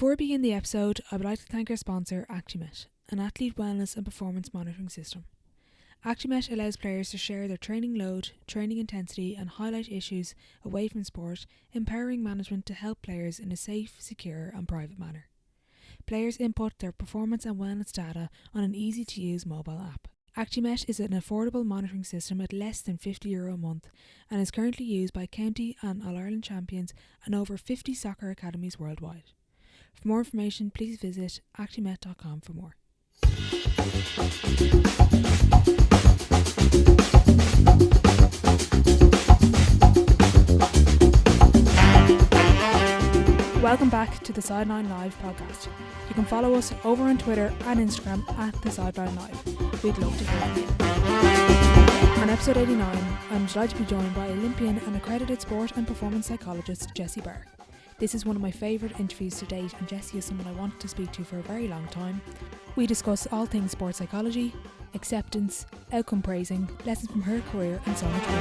Before we begin the episode, I would like to thank our sponsor, Accredited, an athlete wellness and performance monitoring system. Accredited allows players to share their training load, training intensity and highlight issues away from sport, empowering management to help players in a safe, secure and private manner. Players input their performance and wellness data on an easy-to-use mobile app. Accredited is an affordable monitoring system at less than €50 a month and is currently used by county and All-Ireland champions and over 50 soccer academies worldwide. For more information, please visit accredited.com for more. Welcome back to the Sideline Live podcast. You can follow us over on Twitter and Instagram at the Sideline Live. We'd love to hear from you. On episode 89, I'm delighted to be joined by Olympian and accredited sport and performance psychologist Jessie Barr. This is one of my favourite interviews to date, and Jessie is someone I wanted to speak to for a very long time. We discuss all things sports psychology, acceptance, outcome praising, lessons from her career and so much more.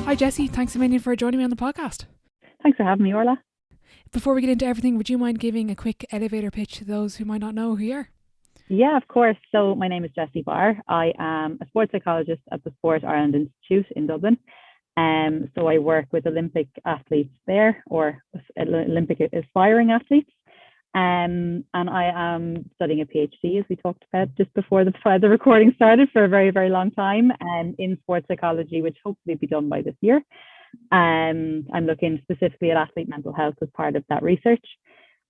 Hi Jessie, thanks a million for joining me on the podcast. Thanks for having me, Orla. Before we get into everything, would you mind giving a quick elevator pitch to those who might not know who you are? Yeah, of course. So my name is Jessie Barr. I am a sports psychologist at the Sport Ireland Institute in Dublin. So I work with Olympic athletes there, or Olympic aspiring athletes. And I am studying a PhD, as we talked about just before the recording started, for a very, very long time, in sports psychology, which hopefully will be done by this year. I'm looking specifically at athlete mental health as part of that research.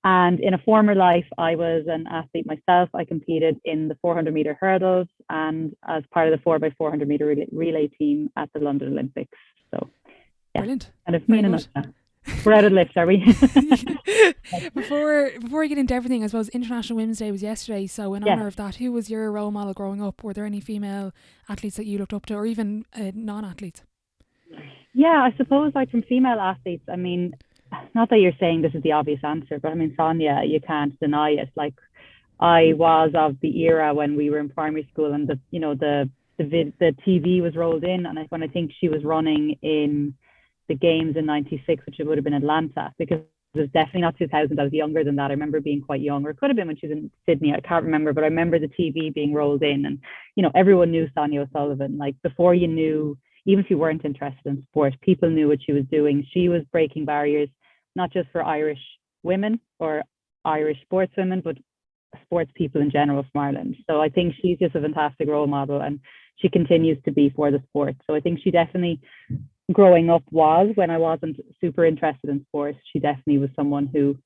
And in a former life, I was an athlete myself. I competed in the 400-meter hurdles and as part of the 4x400 meter relay team at the London Olympics. So, yeah, brilliant. kind of me in a nutshell. We're out of lift, are we? Before we get into everything, I suppose International Women's Day was yesterday. So in honour of that, who was your role model growing up? Were there any female athletes that you looked up to, or even non-athletes? Yeah, I suppose like from female athletes, I mean, not that you're saying this is the obvious answer, but I mean, Sonia, you can't deny it. Like, I was of the era when we were in primary school and the TV was rolled in, and when I think she was running in the games in '96, which it would have been Atlanta, because it was definitely not 2000. I was younger than that. I remember being quite young, or it could have been when she was in Sydney. I can't remember, but I remember the TV being rolled in, and everyone knew Sonia O'Sullivan. Like, before you knew, even if you weren't interested in sport, people knew what she was doing. She was breaking barriers, not just for Irish women or Irish sportswomen, but sports people in general from Ireland. So I think she's just a fantastic role model, and she continues to be for the sport. So I think she definitely, growing up, was, when I wasn't super interested in sports, she definitely was someone who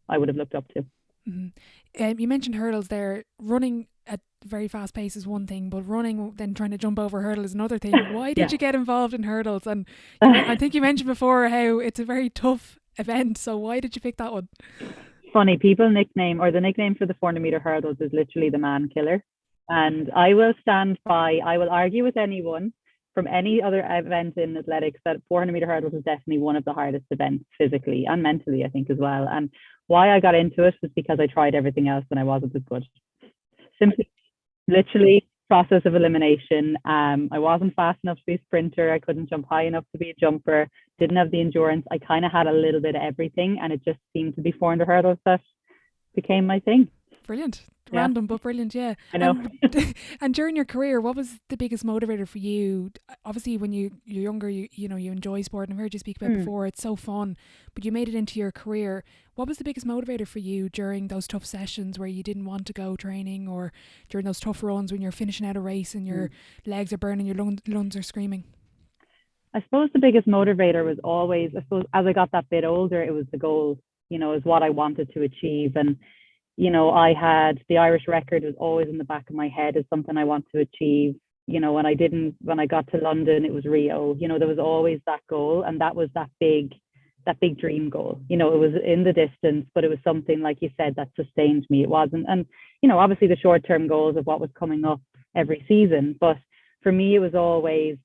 I would have looked up to. Mm-hmm. You mentioned hurdles there. Running at very fast pace is one thing, but running, then trying to jump over a hurdle is another thing. Why did you get involved in hurdles? And I think you mentioned before how it's a very tough event, so why did you pick that one? Funny, the nickname for the 400-meter hurdles is literally the man killer. And I will argue with anyone from any other event in athletics that 400-meter hurdles is definitely one of the hardest events physically and mentally, I think, as well. And why I got into it was because I tried everything else and I wasn't as good. Simply, literally, process of elimination. I wasn't fast enough to be a sprinter. I couldn't jump high enough to be a jumper. Didn't have the endurance. I kind of had a little bit of everything, and it just seemed to be 400 hurdles that became my thing. Brilliant. Random, but brilliant, yeah. I know. And during your career, what was the biggest motivator for you? Obviously, when you're younger, you enjoy sport, and I've heard you speak about before, it's so fun, but you made it into your career. What was the biggest motivator for you during those tough sessions where you didn't want to go training, or during those tough runs when you're finishing out a race and your legs are burning, your lungs are screaming? I suppose the biggest motivator was always, as I got that bit older, it was the goal, is what I wanted to achieve. And I had the Irish record was always in the back of my head as something I want to achieve. When I got to London, it was Rio. There was always that goal, and that was that big dream goal. It was in the distance, but it was something, like you said, that sustained me. It wasn't, and obviously the short-term goals of what was coming up every season, but for me, it was always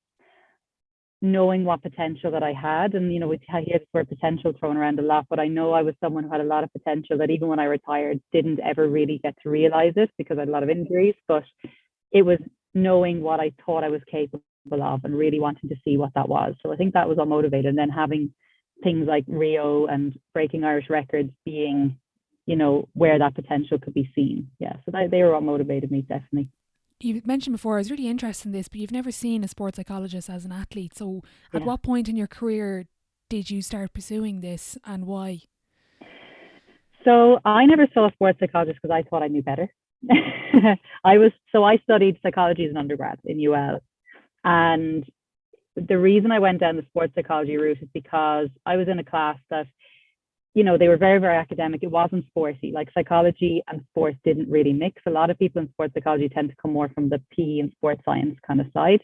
knowing what potential that I had. And, I hear the word potential thrown around a lot, but I know I was someone who had a lot of potential that even when I retired, didn't ever really get to realize it because I had a lot of injuries. But it was knowing what I thought I was capable of, and really wanting to see what that was. So I think that was all motivated. And then having things like Rio and breaking Irish records being, where that potential could be seen. Yeah, so they were what motivated me, definitely. You mentioned before, I was really interested in this, but you've never seen a sports psychologist as an athlete. So at Yeah. what point in your career did you start pursuing this, and why? So I never saw a sports psychologist because I thought I knew better. I studied psychology as an undergrad in UL. And the reason I went down the sports psychology route is because I was in a class that, they were very, very academic. It wasn't sporty. Like psychology and sports didn't really mix. A lot of people in sports psychology tend to come more from the PE and sports science kind of side.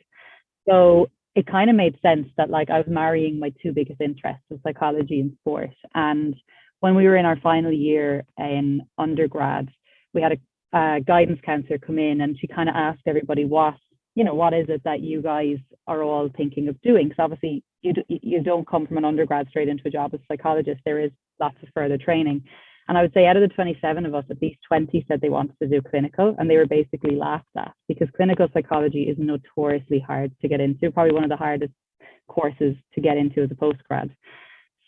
So it kind of made sense that like I was marrying my two biggest interests of psychology and sport. And when we were in our final year in undergrad, we had a guidance counselor come in, and she kind of asked everybody what is it that you guys are all thinking of doing? Because obviously you don't come from an undergrad straight into a job as a psychologist. There is lots of further training. And I would say out of the 27 of us, at least 20 said they wanted to do clinical, and they were basically laughed at because clinical psychology is notoriously hard to get into, probably one of the hardest courses to get into as a postgrad.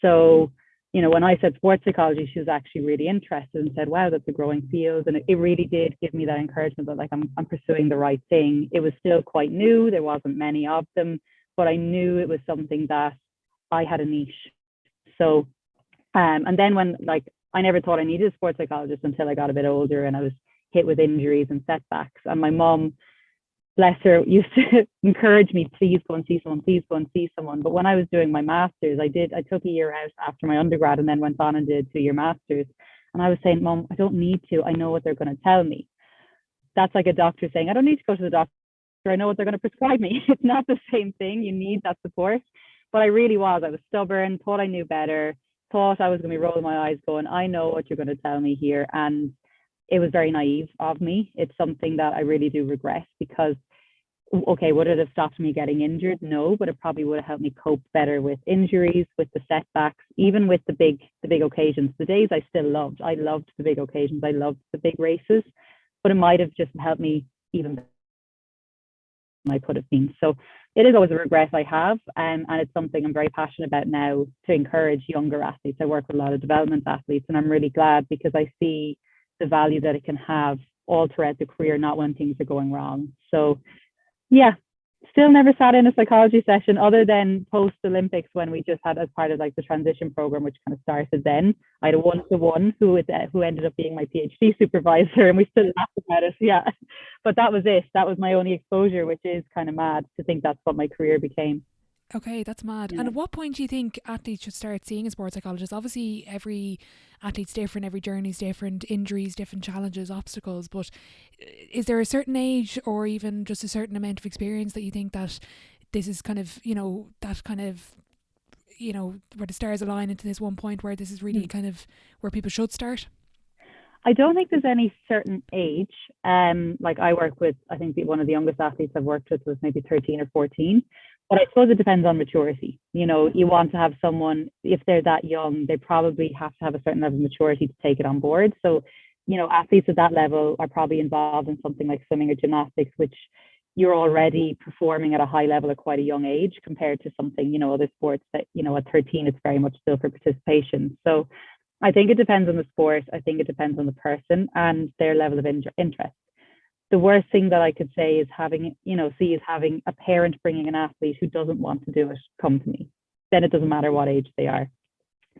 So, when I said sports psychology, she was actually really interested and said, wow, that's a growing field. And it really did give me that encouragement that like I'm pursuing the right thing. It was still quite new. There wasn't many of them, but I knew it was something that I had a niche. So, and then when like, I never thought I needed a sports psychologist until I got a bit older and I was hit with injuries and setbacks. And my mom, bless her, used to encourage me, please go and see someone, please go and see someone. But when I was doing my master's, I took a year out after my undergrad and then went on and did a 2-year master's. And I was saying, Mom, I don't need to. I know what they're going to tell me. That's like a doctor saying, I don't need to go to the doctor. I know what they're going to prescribe me. It's not the same thing. You need that support. But I really was. I was stubborn, thought I knew better, thought I was going to be rolling my eyes going, I know what you're going to tell me here. And it was very naive of me. It's something that I really do regret because, okay, would it have stopped me getting injured? No, but it probably would have helped me cope better with injuries, with the setbacks, even with the big occasions. The days I still loved. I loved the big occasions. I loved the big races, but it might have just helped me even I could have been. So it is always a regret I have, and it's something I'm very passionate about now to encourage younger athletes. I work with a lot of development athletes, and I'm really glad because I see the value that it can have all throughout the career, not when things are going wrong. So yeah, still never sat in a psychology session other than post Olympics when we just had as part of like the transition program, which kind of started then. I had a one-to-one who ended up being my PhD supervisor, and we still laugh about it. Yeah, but that was it. That was my only exposure, which is kind of mad to think that's what my career became. Okay, that's mad. Yeah. And at what point do you think athletes should start seeing a sports psychologist? Obviously, every athlete's different, every journey's different, injuries, different challenges, obstacles. But is there a certain age or even just a certain amount of experience that you think that this is kind of, that kind of, where the stars align into this one point where this is really kind of where people should start? I don't think there's any certain age. Like I work with, I think one of the youngest athletes I've worked with was maybe 13 or 14. But I suppose it depends on maturity. You want to have someone, if they're that young, they probably have to have a certain level of maturity to take it on board. So, athletes at that level are probably involved in something like swimming or gymnastics, which you're already performing at a high level at quite a young age compared to something, other sports that, at 13, it's very much still for participation. So I think it depends on the sport. I think it depends on the person and their level of interest. The worst thing that I could say is having a parent bringing an athlete who doesn't want to do it come to me. Then it doesn't matter what age they are.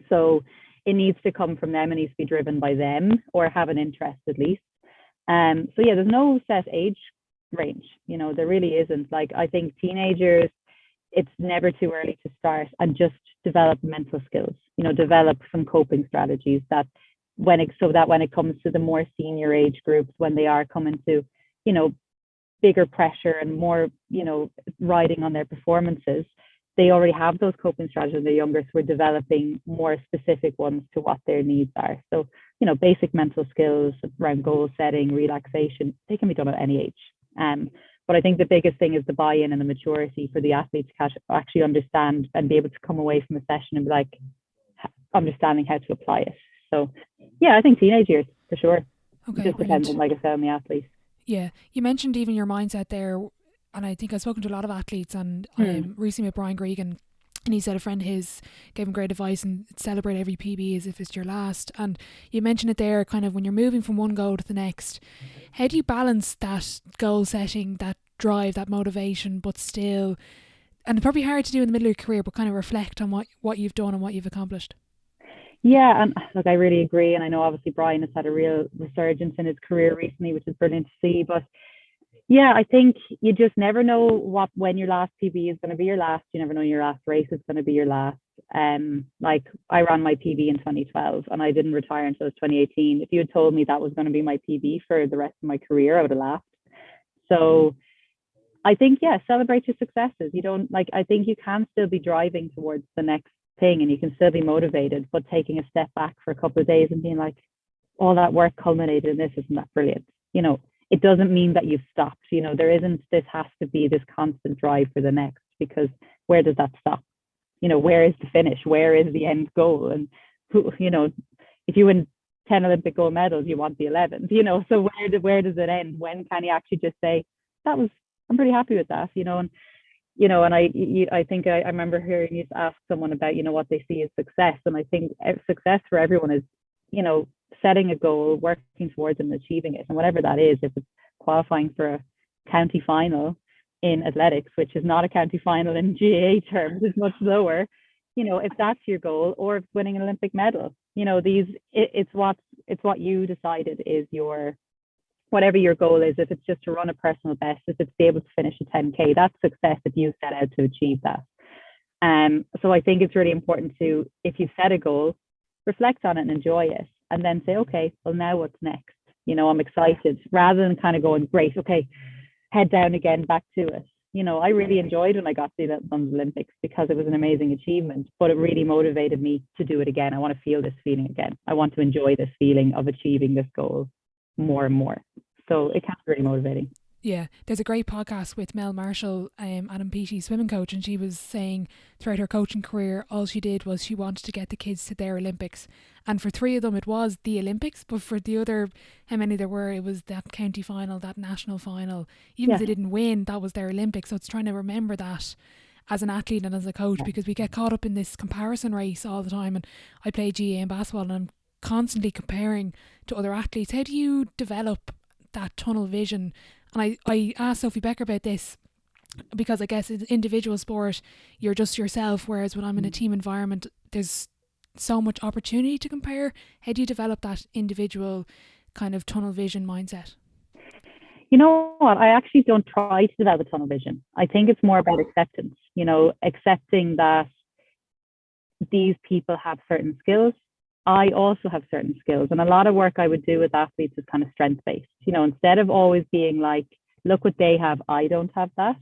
So it needs to come from them. It needs to be driven by them or have an interest at least. So yeah, there's no set age range. There really isn't. Like I think teenagers, it's never too early to start and just develop mental skills. Develop some coping strategies that when it comes to the more senior age groups, when they are coming to bigger pressure and more, riding on their performances, they already have those coping strategies when they're younger. So we're developing more specific ones to what their needs are. So, basic mental skills around goal setting, relaxation, they can be done at any age. But I think the biggest thing is the buy-in and the maturity for the athlete to actually understand and be able to come away from a session and be like, understanding how to apply it. So, yeah, I think teenage years for sure. Okay, it just depends on, like I said, on the athlete. Yeah, you mentioned even your mindset there. and I think I've spoken to a lot of athletes, and recently with Brian Gregan, and he said a friend of his gave him great advice and celebrate every PB as if it's your last. And you mentioned it there, kind of when you're moving from one goal to the next, how do you balance that goal setting, that drive, that motivation, but still, and it's probably hard to do in the middle of your career, but kind of reflect on what you've done and what you've accomplished? Yeah, and look, I really agree. And I know obviously Brian has had a real resurgence in his career recently, which is brilliant to see. But yeah, I think you just never know when your last PB is going to be your last. You never know your last race is going to be your last. Like I ran my PB in 2012 and I didn't retire until 2018. If you had told me that was going to be my PB for the rest of my career, I would have laughed. So I think, yeah, celebrate your successes. You don't I think you can still be driving towards the next thing and you can still be motivated, but taking a step back for a couple of days and being like, all that work culminated in this, isn't that brilliant? It doesn't mean that you've stopped. There isn't, this has to be this constant drive for the next, because where does that stop? Where is the finish? Where is the end goal? And if you win 10 Olympic gold medals, you want the 11th, so where does it end? When can you actually just say, I'm pretty happy with that, and I think I remember hearing you ask someone about, what they see as success. And I think success for everyone is, setting a goal, working towards it and achieving it. And whatever that is, if it's qualifying for a county final in athletics, which is not a county final in GAA terms, it's much lower, if that's your goal, or if it's winning an Olympic medal, it's what you decided is whatever your goal is. If it's just to run a personal best, if it's to be able to finish a 10K, that's success if you set out to achieve that. So I think it's really important to, if you set a goal, reflect on it and enjoy it, and then say, okay, well, now what's next? I'm excited, rather than kind of going, great, okay, head down again, back to it. I really enjoyed when I got to the London Olympics, because it was an amazing achievement, but it really motivated me to do it again. I want to feel this feeling again. I want to enjoy this feeling of achieving this goal more and more. So it can be really motivating. Yeah, there's a great podcast with Mel Marshall, Adam Peaty's swimming coach, and she was saying throughout her coaching career, all she did was she wanted to get the kids to their Olympics. And for 3 of them, it was the Olympics, but for the other, how many there were, it was that county final, that national final. Even if they didn't win, that was their Olympics. So it's trying to remember that as an athlete and as a coach, because we get caught up in this comparison race all the time. And I play GAA in basketball and I'm constantly comparing to other athletes. How do you develop that tunnel vision? And I asked Sophie Becker about this, because I guess in individual sport, you're just yourself, whereas when I'm in a team environment, there's so much opportunity to compare. How do you develop that individual kind of tunnel vision mindset? You know what? I actually don't try to develop a tunnel vision. I think it's more about acceptance, accepting that these people have certain skills. I also have certain skills, and a lot of work I would do with athletes is kind of strength-based. Instead of always being like, look what they have, I don't have that.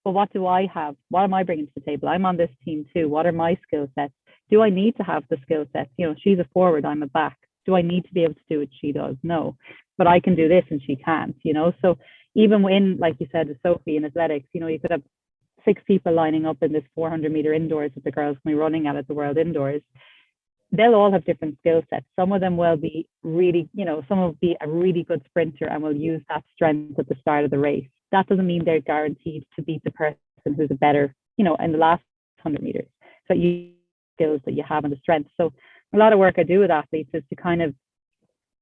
But what do I have? What am I bringing to the table? I'm on this team too. What are my skill sets? Do I need to have the skill sets? She's a forward, I'm a back. Do I need to be able to do what she does? No, but I can do this and she can't, So even when, like you said, with Sophie in athletics, you could have 6 people lining up in this 400-meter indoors that the girls can be running at the World Indoors. They'll all have different skill sets. Some of them will be really, some will be a really good sprinter and will use that strength at the start of the race. That doesn't mean they're guaranteed to beat the person who's a better, in the last 100 meters. So you skills that you have and the strength. So a lot of work I do with athletes is to kind of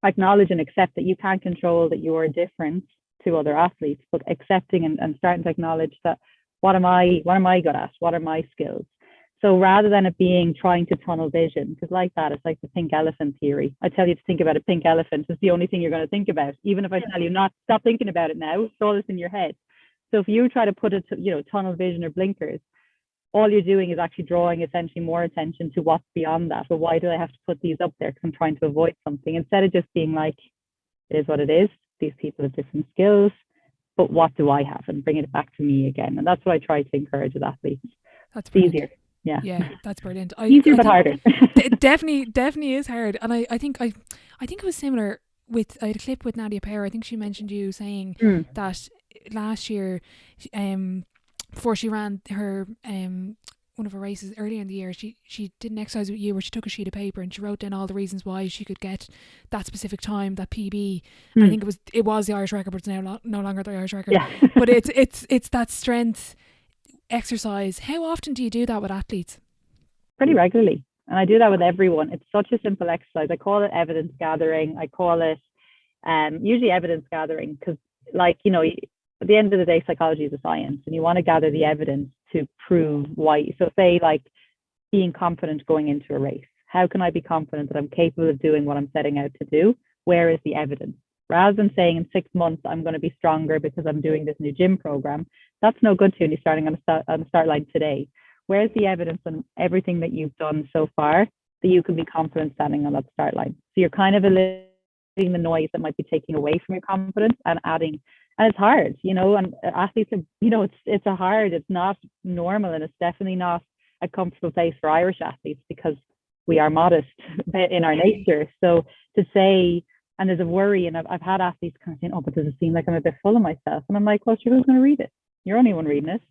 acknowledge and accept that you can't control that you are different to other athletes, but accepting and starting to acknowledge that what am I good at? What are my skills? So rather than it being trying to tunnel vision, because like that, it's like the pink elephant theory. I tell you to think about a pink elephant. It's the only thing you're going to think about. Even if I tell you not, stop thinking about it now, it's all this in your head. So if you try to put it to, tunnel vision or blinkers, all you're doing is actually drawing essentially more attention to what's beyond that. But why do I have to put these up there? Because I'm trying to avoid something, instead of just being like, it is what it is. These people have different skills, but what do I have? And bringing it back to me again. And that's what I try to encourage with athletes. That's easier. Yeah, that's brilliant. Easier but harder. It definitely is hard. And I think it was similar with, I had a clip with Nadia Power. I think she mentioned you saying that last year, before she ran her one of her races earlier in the year, she did an exercise with you where she took a sheet of paper and she wrote down all the reasons why she could get that specific time, that PB. And I think it was the Irish record, but it's now no longer the Irish record. Yeah. But it's that strength exercise. How often do you do that with athletes? Pretty regularly. And I do that with everyone. It's such a simple exercise. I call it evidence gathering. I call it usually evidence gathering because, like, you know, at the end of the day, psychology is a science and you want to gather the evidence to prove why. So say like being confident going into a race. How can I be confident that I'm capable of doing what I'm setting out to do? Where is the evidence? Rather than saying in 6 months, I'm going to be stronger because I'm doing this new gym program. That's no good to you. You're starting on the start line today. Where's the evidence on everything that you've done so far that you can be confident standing on that start line? So you're kind of eliminating the noise that might be taking away from your confidence and adding. And it's hard, you know, and athletes are, you know, it's not normal, and it's definitely not a comfortable place for Irish athletes because we are modest in our nature. So to say, and there's a worry, and I've had athletes kind of saying, oh, but does it seem like I'm a bit full of myself? And I'm like, well, sure, who's going to read it? You're only one reading it.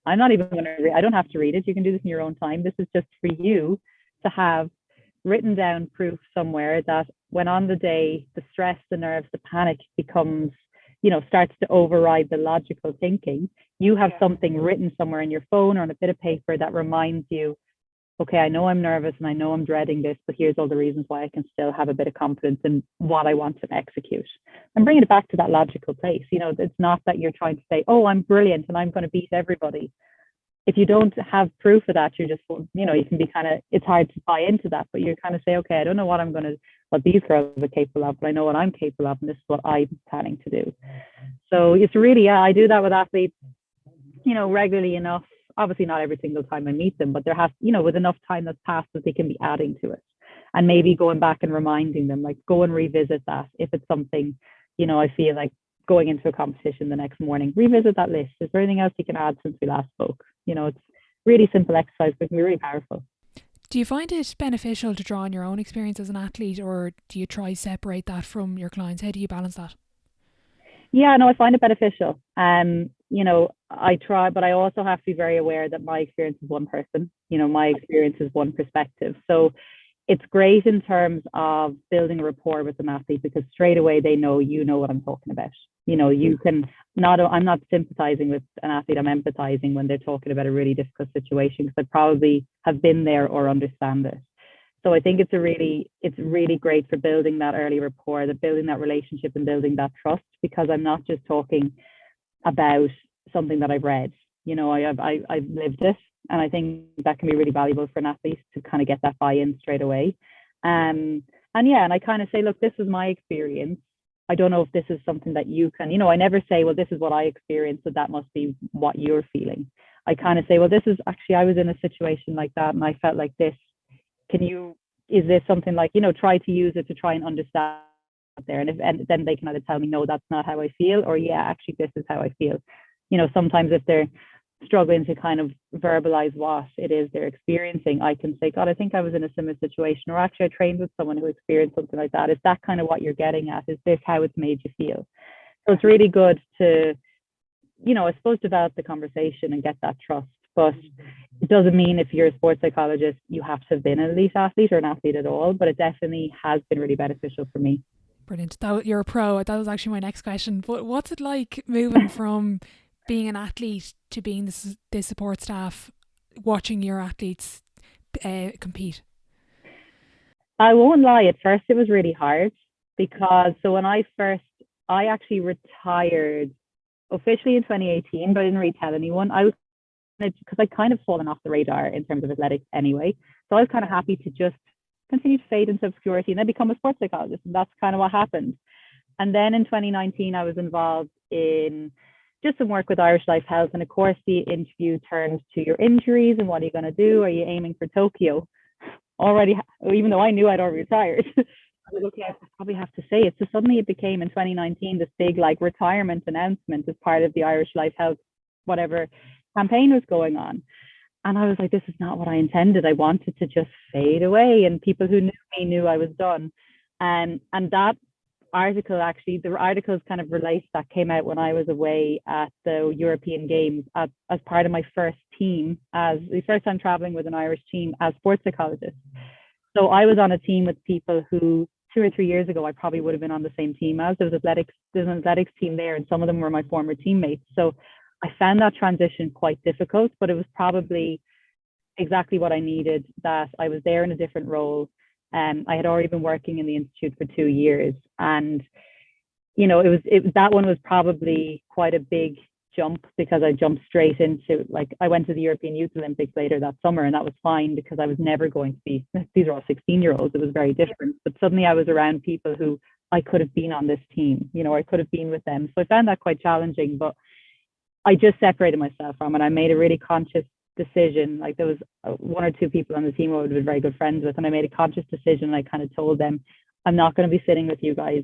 I'm not even going to read. I don't have to read it. You can do this in your own time. This is just for you to have written down proof somewhere that when on the day, the stress, the nerves, the panic becomes, you know, starts to override the logical thinking, you have something written somewhere in your phone or on a bit of paper that reminds you, okay, I know I'm nervous and I know I'm dreading this, but here's all the reasons why I can still have a bit of confidence in what I want to execute. And bringing it back to that logical place, you know, it's not that you're trying to say, oh, I'm brilliant and I'm going to beat everybody. If you don't have proof of that, you're just, you know, you can be kind of, it's hard to buy into that, but you're kind of say, okay, I don't know what these girls are capable of, but I know what I'm capable of, and this is what I'm planning to do. So it's really, yeah, I do that with athletes, you know, regularly enough. Obviously not every single time I meet them, but there has, you know, with enough time that's passed that they can be adding to it and maybe going back and reminding them, like, go and revisit that. If it's something, you know, I feel like going into a competition the next morning, revisit that list. Is there anything else you can add since we last spoke? You know, it's really simple exercise, but it can be really powerful. Do you find it beneficial to draw on your own experience as an athlete, or do you try separate that from your clients? How do you balance that? Yeah, no, I find it beneficial. You know, I try, but I also have to be very aware that my experience is one person. You know, my experience is one perspective. So it's great in terms of building a rapport with an athlete because straight away they know you know what I'm talking about. You know, you can I'm not sympathizing with an athlete, I'm empathizing when they're talking about a really difficult situation because I probably have been there or understand it. So I think it's really great for building that early rapport, that building that relationship and building that trust, because I'm not just talking about something that I've read. You know, I've lived it, and I think that can be really valuable for an athlete to kind of get that buy-in straight away. And I kind of say, look, this was my experience. I don't know if this is something that you can, you know, I never say, well, this is what I experienced, so that must be what you're feeling. I kind of say, well, this is actually, I was in a situation like that and I felt like this. Is this something like, you know, try to use it to try and understand there. And then they can either tell me, no, that's not how I feel, or yeah, actually, this is how I feel. You know, sometimes if they're struggling to kind of verbalize what it is they're experiencing, I can say, God, I think I was in a similar situation, or actually I trained with someone who experienced something like that. Is that kind of what you're getting at? Is this how it's made you feel? So it's really good to, you know, I suppose develop the conversation and get that trust. But it doesn't mean if you're a sports psychologist, you have to have been an elite athlete or an athlete at all, but it definitely has been really beneficial for me. Brilliant. You're a pro. That was actually my next question. But what's it like moving from being an athlete to being the support staff, watching your athletes compete? I won't lie, at first it was really hard because when I actually retired officially in 2018, but I didn't really tell anyone. I was, because I kind of fallen off the radar in terms of athletics anyway. So I was kind of happy to just continue to fade into obscurity and then become a sports psychologist. And that's kind of what happened. And then in 2019, I was involved in just some work with Irish Life Health. And of course, the interview turned to your injuries and what are you going to do? Are you aiming for Tokyo? Already, even though I knew I'd already retired. Okay, I probably have to say it. So suddenly it became in 2019 this big like retirement announcement as part of the Irish Life Health whatever campaign was going on. And I was like, this is not what I intended. I wanted to just fade away. And people who knew me knew I was done. And that article, actually, the articles kind of relates that came out when I was away at the European Games as part of my first team, as the first time traveling with an Irish team as sports psychologist. So I was on a team with people who 2 or 3 years ago I probably would have been on the same team as. There's an athletics team there, and some of them were my former teammates. So I found that transition quite difficult, but it was probably exactly what I needed, that I was there in a different role. I had already been working in the institute for 2 years, and that one was probably quite a big jump, because I jumped straight into, like, I went to the European Youth Olympics later that summer, and that was fine because I was never going to be, these are all 16-year-olds, it was very different, but suddenly I was around people who I could have been on this team, I could have been with them. So I found that quite challenging, but I just separated myself from it. I made a really conscious decision. Like, there was one or two people on the team I would have been very good friends with, and I made a conscious decision. I kind of told them, I'm not going to be sitting with you guys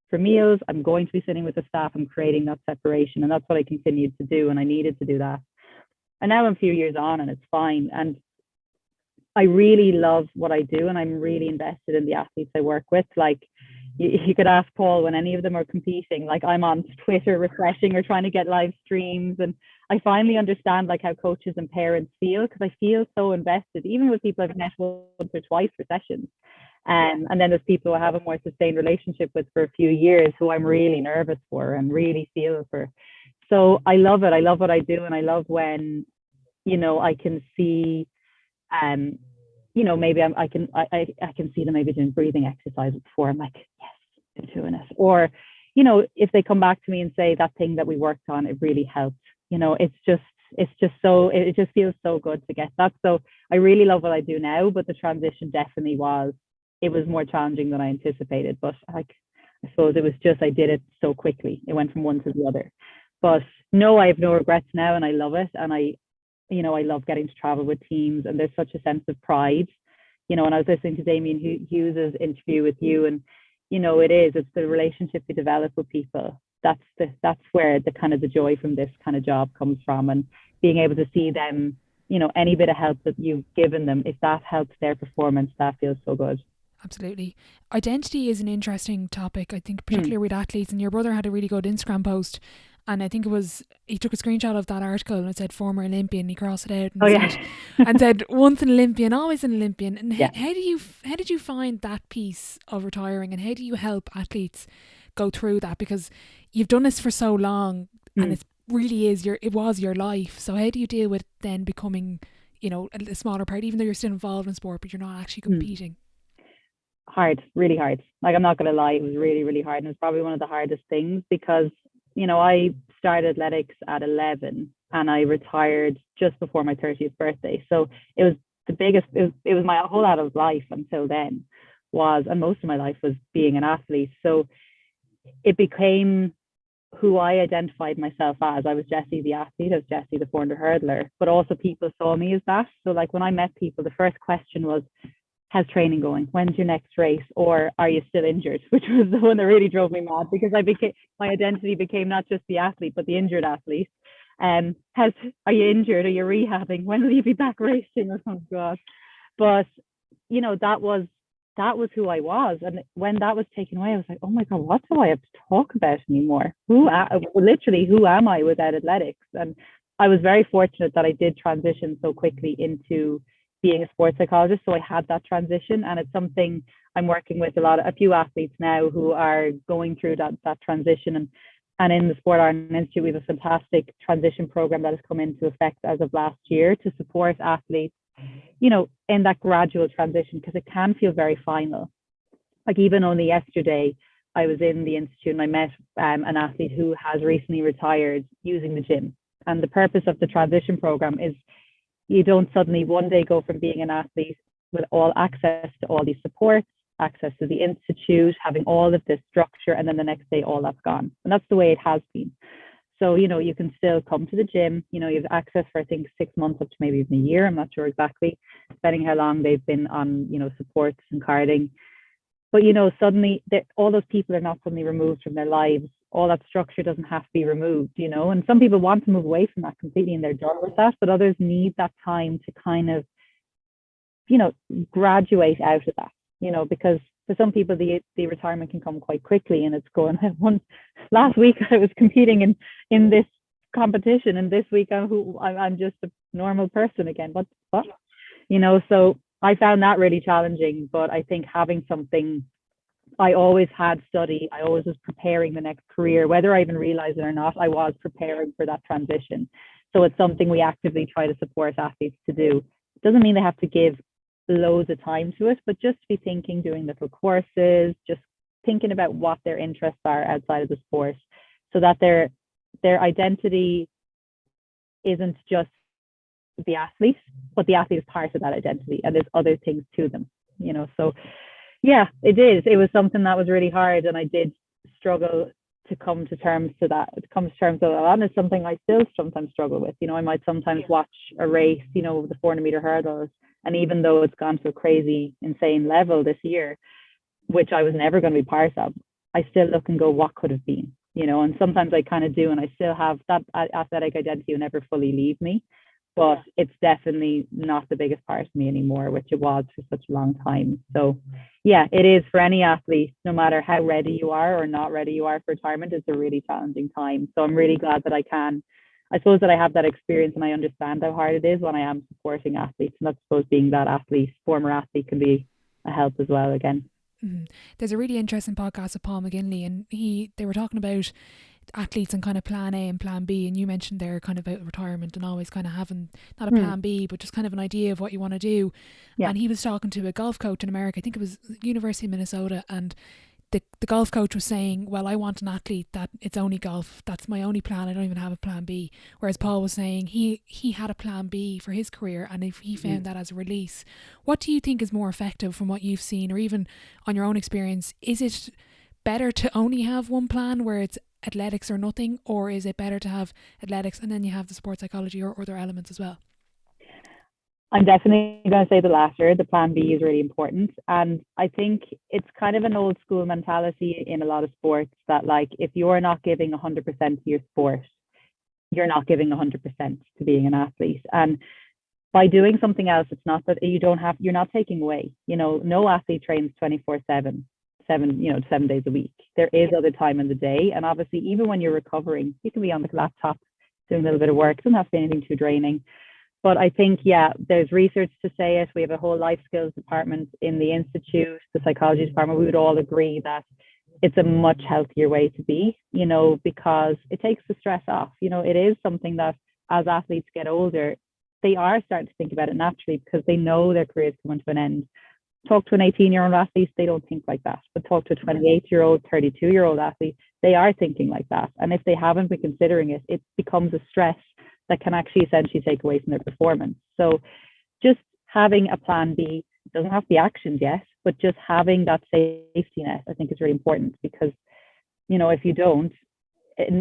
for meals. I'm going to be sitting with the staff. I'm creating that separation, and that's what I continued to do, and I needed to do that. And now I'm a few years on, and it's fine. And I really love what I do, and I'm really invested in the athletes I work with. Like, you could ask Paul when any of them are competing, like, I'm on Twitter refreshing or trying to get live streams, and I finally understand like how coaches and parents feel, because I feel so invested, even with people I've met once or twice for sessions. And then there's people who I have a more sustained relationship with for a few years who I'm really nervous for and really feel for. So I love it. I love what I do, and I love when, I can see, maybe I can see them maybe doing breathing exercises before. I'm like, yes, they're doing it. Or, if they come back to me and say that thing that we worked on, it really helped. It just feels so good to get that. So I really love what I do now, but the transition definitely it was more challenging than I anticipated. But I suppose it was just, I did it so quickly. It went from one to the other. But no, I have no regrets now, and I love it. And I love getting to travel with teams, and there's such a sense of pride. And I was listening to Damien Hughes's interview with you, and it's the relationship you develop with people. That's where the kind of the joy from this kind of job comes from, and being able to see them, any bit of help that you've given them, if that helps their performance, that feels so good. Absolutely. Identity is an interesting topic, I think, particularly with athletes. And your brother had a really good Instagram post, and I think he took a screenshot of that article, and it said former Olympian. He crossed it out and said once an Olympian, always an Olympian. And how did you find that piece of retiring, and how do you help athletes go through that? Because you've done this for so long, and it was your life. So how do you deal with then becoming, a smaller part, even though you're still involved in sport, but you're not actually competing? Hard, really hard. Like, I'm not going to lie, it was really, really hard. And it was probably one of the hardest things, because, I started athletics at 11 and I retired just before my 30th birthday. So it was the biggest, it was my whole adult life until then and most of my life was being an athlete. So it became who I identified myself as. I was Jessie the athlete, I was Jessie the 400 hurdler, but also people saw me as that. So like, when I met people, the first question was, how's training going? When's your next race? Or are you still injured? Which was the one that really drove me mad, because my identity became not just the athlete, but the injured athlete. Are you injured? Are you rehabbing? When will you be back racing? Oh God. But that was who I was. And when that was taken away, I was like, oh my God, what do I have to talk about anymore? Who am I without athletics? And I was very fortunate that I did transition so quickly into being a sports psychologist. So I had that transition, and it's something I'm working with a few athletes now who are going through that transition. And in the Sport Ireland Institute, we have a fantastic transition program that has come into effect as of last year to support athletes, in that gradual transition, because it can feel very final. Like, even only yesterday, I was in the institute and I met an athlete who has recently retired using the gym. And the purpose of the transition program is, you don't suddenly one day go from being an athlete with all access to all these supports, access to the institute, having all of this structure, and then the next day all that's gone. And that's the way it has been. So, you can still come to the gym, you have access for, I think, 6 months up to maybe even a year. I'm not sure exactly, depending how long they've been on, supports and carding. But, suddenly all those people are not suddenly removed from their lives. All that structure doesn't have to be removed, and some people want to move away from that completely and they're done with that, but others need that time to kind of, graduate out of that, because for some people, the retirement can come quite quickly, and it's going. Last week I was competing in this competition, and this week I'm just a normal person again. What? So I found that really challenging. But I think having something, I always had study. I always was preparing the next career, whether I even realized it or not. I was preparing for that transition. So it's something we actively try to support athletes to do. It doesn't mean they have to give loads of time to it, but just be thinking, doing little courses, just thinking about what their interests are outside of the sport, so that their identity isn't just the athlete, but the athlete is part of that identity, and there's other things to them. So yeah, it was something that was really hard, and I did struggle to come to terms with that, and it's something I still sometimes struggle with. I might sometimes watch a race, the 400-meter hurdles, and even though it's gone to a crazy, insane level this year, which I was never going to be part of, I still look and go, what could have been? And sometimes I kind of do, and I still have that athletic identity will never fully leave me, but it's definitely not the biggest part of me anymore, which it was for such a long time. So yeah, it is for any athlete, no matter how ready you are or not ready you are for retirement, it's a really challenging time. So I'm really glad that I suppose that I have that experience, and I understand how hard it is when I am supporting athletes. And I suppose being that former athlete, can be a help as well again. Mm-hmm. There's a really interesting podcast with Paul McGinley, and they were talking about athletes and kind of plan A and plan B, and you mentioned there kind of about retirement and always kind of having not a plan B, but just kind of an idea of what you want to do. And he was talking to a golf coach in America, I think it was University of Minnesota, and the golf coach was saying, well, I want an athlete that it's only golf, that's my only plan, I don't even have a plan B. Whereas Paul was saying he had a plan B for his career, and if he found that as a release. What do you think is more effective from what you've seen, or even on your own experience? Is it better to only have one plan where it's athletics or nothing, or is it better to have athletics and then you have the sports psychology or other elements as well? I'm definitely going to say the latter. The plan B is really important. And I think it's kind of an old school mentality in a lot of sports that, like, if you're not giving 100% to your sport, you're not giving 100% to being an athlete. And by doing something else, it's not that you're not taking away. No athlete trains 24/7, 7 days a week. There is other time in the day. And obviously, even when you're recovering, you can be on the laptop doing a little bit of work. It doesn't have to be anything too draining. But I think, there's research to say it. We have a whole life skills department in the institute, the psychology department. We would all agree that it's a much healthier way to be, because it takes the stress off. It is something that as athletes get older, they are starting to think about it naturally, because they know their career is coming to an end. Talk to an 18-year-old athlete, they don't think like that. But talk to a 28-year-old, 32-year-old athlete, they are thinking like that. And if they haven't been considering it, it becomes a stress that can actually essentially take away from their performance. So just having a plan B, doesn't have to be actions yet, but just having that safety net, I think, is really important, because, if you don't,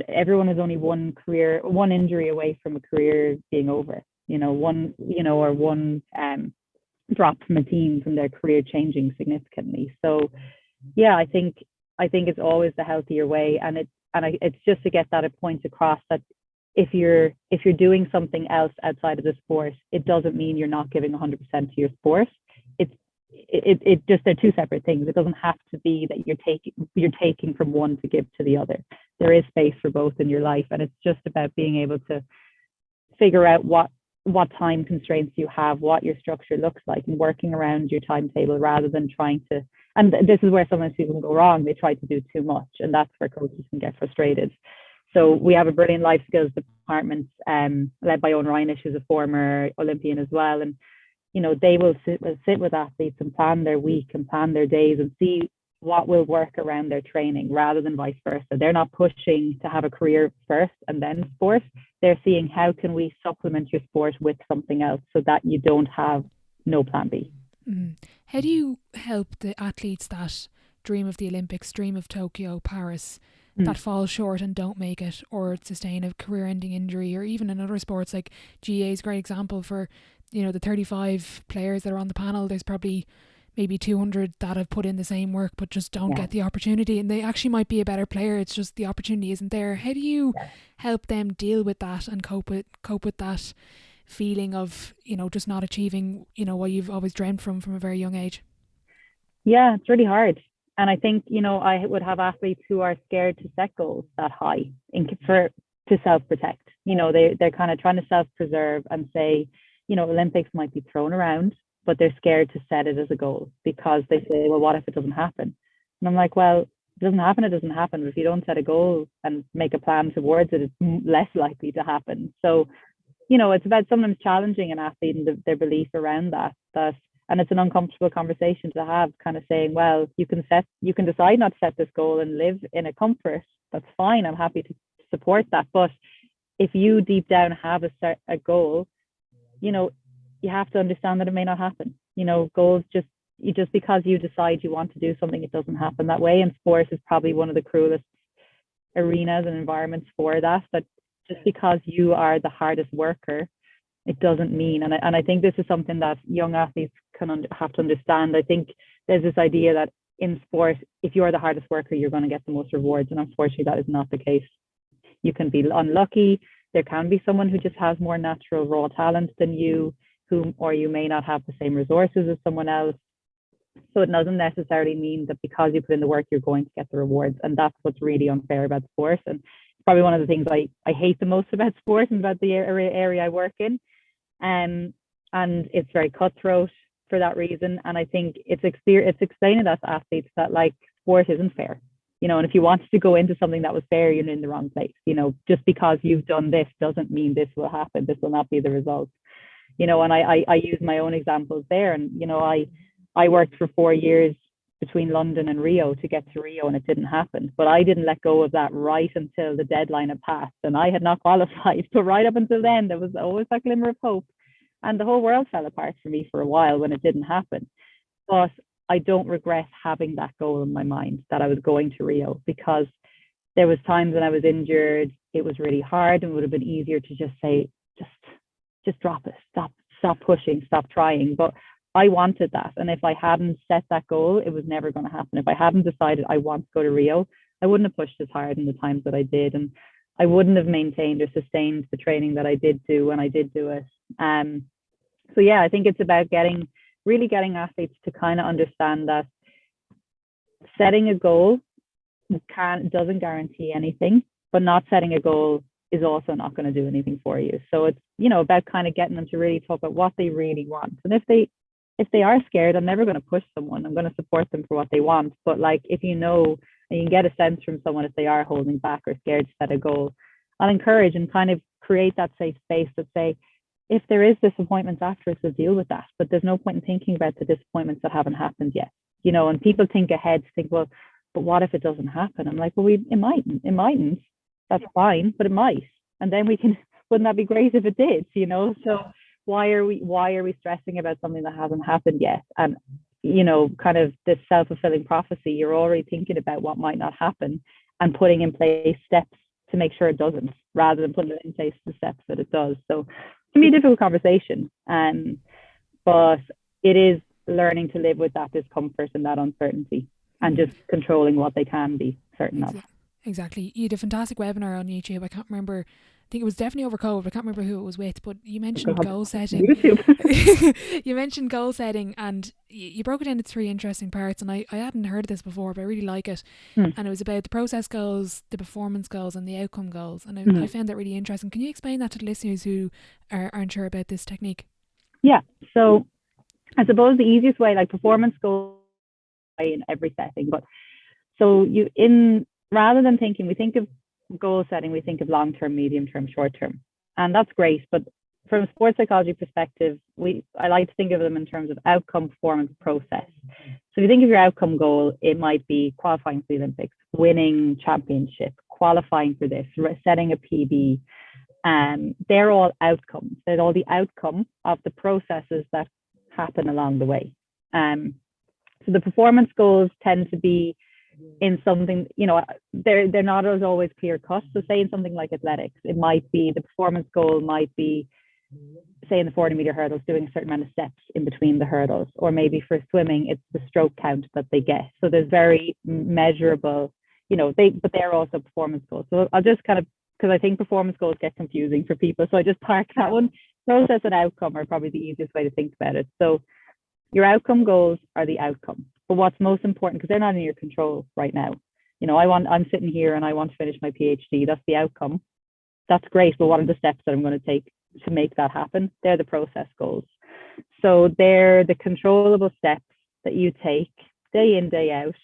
everyone is only one injury away from a career being over, one drop from a team, from their career changing significantly. So yeah, I think it's always the healthier way. And it's just to get that point across, that if you're doing something else outside of the sport, it doesn't mean you're not giving 100% to your sport. It just, they're two separate things. It doesn't have to be that you're taking from one to give to the other. There is space for both in your life, and it's just about being able to figure out what time constraints you have, what your structure looks like, and working around your timetable, rather than trying to. And this is where sometimes people can go wrong. They try to do too much, and that's where coaches can get frustrated. So we have a brilliant life skills department led by Owen Reinish, who's a former Olympian as well. And, they will sit with athletes and plan their week and plan their days and see what will work around their training, rather than vice versa. They're not pushing to have a career first and then sport. They're seeing, how can we supplement your sport with something else, so that you don't have no plan B. How do you help the athletes that dream of the Olympics, dream of Tokyo, Paris, that fall short and don't make it, or sustain a career-ending injury, or even in other sports like GA is a great example for, the 35 players that are on the panel. There's probably maybe 200 that have put in the same work but just don't get the opportunity, and they actually might be a better player. It's just the opportunity isn't there. How do you help them deal with that and cope with that feeling of, just not achieving, what you've always dreamt from a very young age? Yeah, it's really hard. And I think, I would have athletes who are scared to set goals that high to self-protect. They're kind of trying to self-preserve and say, Olympics might be thrown around, but they're scared to set it as a goal because they say, well, what if it doesn't happen? And I'm like, well, it doesn't happen, it doesn't happen. But if you don't set a goal and make a plan towards it, it's less likely to happen. So, it's about sometimes challenging an athlete and their belief around that and it's an uncomfortable conversation to have, kind of saying, well, you can decide not to set this goal and live in a comfort. That's fine. I'm happy to support that. But if you deep down have a goal, you have to understand that it may not happen. Goals just because you decide you want to do something, it doesn't happen that way. And sports is probably one of the cruelest arenas and environments for that. But just because you are the hardest worker, it doesn't mean, and I think this is something that young athletes have to understand. I think there's this idea that in sport, if you're the hardest worker, you're going to get the most rewards, and unfortunately, that is not the case. You can be unlucky. There can be someone who just has more natural raw talent than you, or you may not have the same resources as someone else. So it doesn't necessarily mean that because you put in the work, you're going to get the rewards, and that's what's really unfair about sport. And it's probably one of the things I hate the most about sport and about the area I work in. And it's very cutthroat for that reason. And I think it's explaining that to athletes that like sport isn't fair, and if you wanted to go into something that was fair, you're in the wrong place. Just because you've done this doesn't mean this will happen. This will not be the result. And I use my own examples there. And, I worked for 4 years between London and Rio to get to Rio, and it didn't happen. But I didn't let go of that right until the deadline had passed and I had not qualified. But right up until then, there was always that glimmer of hope. And the whole world fell apart for me for a while when it didn't happen. But I don't regret having that goal in my mind that I was going to Rio, because there was times when I was injured, it was really hard, and it would have been easier to just say, just drop it, stop pushing, stop trying. But I wanted that. And if I hadn't set that goal, it was never going to happen. If I hadn't decided I want to go to Rio, I wouldn't have pushed as hard in the times that I did. And I wouldn't have maintained or sustained the training that I did do when I did do it. So yeah, I think it's about really getting athletes to kind of understand that setting a goal doesn't guarantee anything, but not setting a goal is also not going to do anything for you. So it's, about kind of getting them to really talk about what they really want. And if they are scared, I'm never going to push someone. I'm going to support them for what they want. But like, if and you can get a sense from someone if they are holding back or scared to set a goal, I'll encourage and kind of create that safe space to say, if there is disappointments afterwards, we'll deal with that. But there's no point in thinking about the disappointments that haven't happened yet. And people think ahead to think, well, but what if it doesn't happen? I'm like, well, it mightn't. That's fine, but it might. And then wouldn't that be great if it did, So why are we stressing about something that hasn't happened yet? And, kind of this self-fulfilling prophecy, you're already thinking about what might not happen and putting in place steps to make sure it doesn't, rather than putting in place the steps that it does. So it can be a difficult conversation. But it is learning to live with that discomfort and that uncertainty and just controlling what they can be certain of. Exactly. You had a fantastic webinar on YouTube. I can't remember. I think it was definitely over COVID. I can't remember who it was with, but you mentioned goal setting. You mentioned goal setting, and you broke it into 3 interesting parts. And I hadn't heard this before, but I really like it. And it was about the process goals, the performance goals, and the outcome goals. And I found that really interesting. Can you explain that to the listeners who aren't sure about this technique? Yeah. So I suppose the easiest way, like performance goals in every setting, but so rather than we think of goal setting, we think of long-term, medium-term, short-term. And that's great. But from a sports psychology perspective, I like to think of them in terms of outcome, performance, process. So if you think of your outcome goal, it might be qualifying for the Olympics, winning championship, qualifying for this, setting a PB. They're all outcomes. They're all the outcome of the processes that happen along the way. So the performance goals tend to be in something, they're not as always clear cut. So say in something like athletics, it might be the performance goal might be, say in the 40-meter hurdles, doing a certain amount of steps in between the hurdles, or maybe for swimming, it's the stroke count that they get. So there's very measurable, but they're also performance goals. So I'll just kind of, because I think performance goals get confusing for people, so I just park that one. Process and outcome are probably the easiest way to think about it. So your outcome goals are the outcome. But what's most important, because they're not in your control right now. I'm sitting here and I want to finish my PhD. That's the outcome. That's great. But what are the steps that I'm going to take to make that happen? They're the process goals. So they're the controllable steps that you take day in, day out,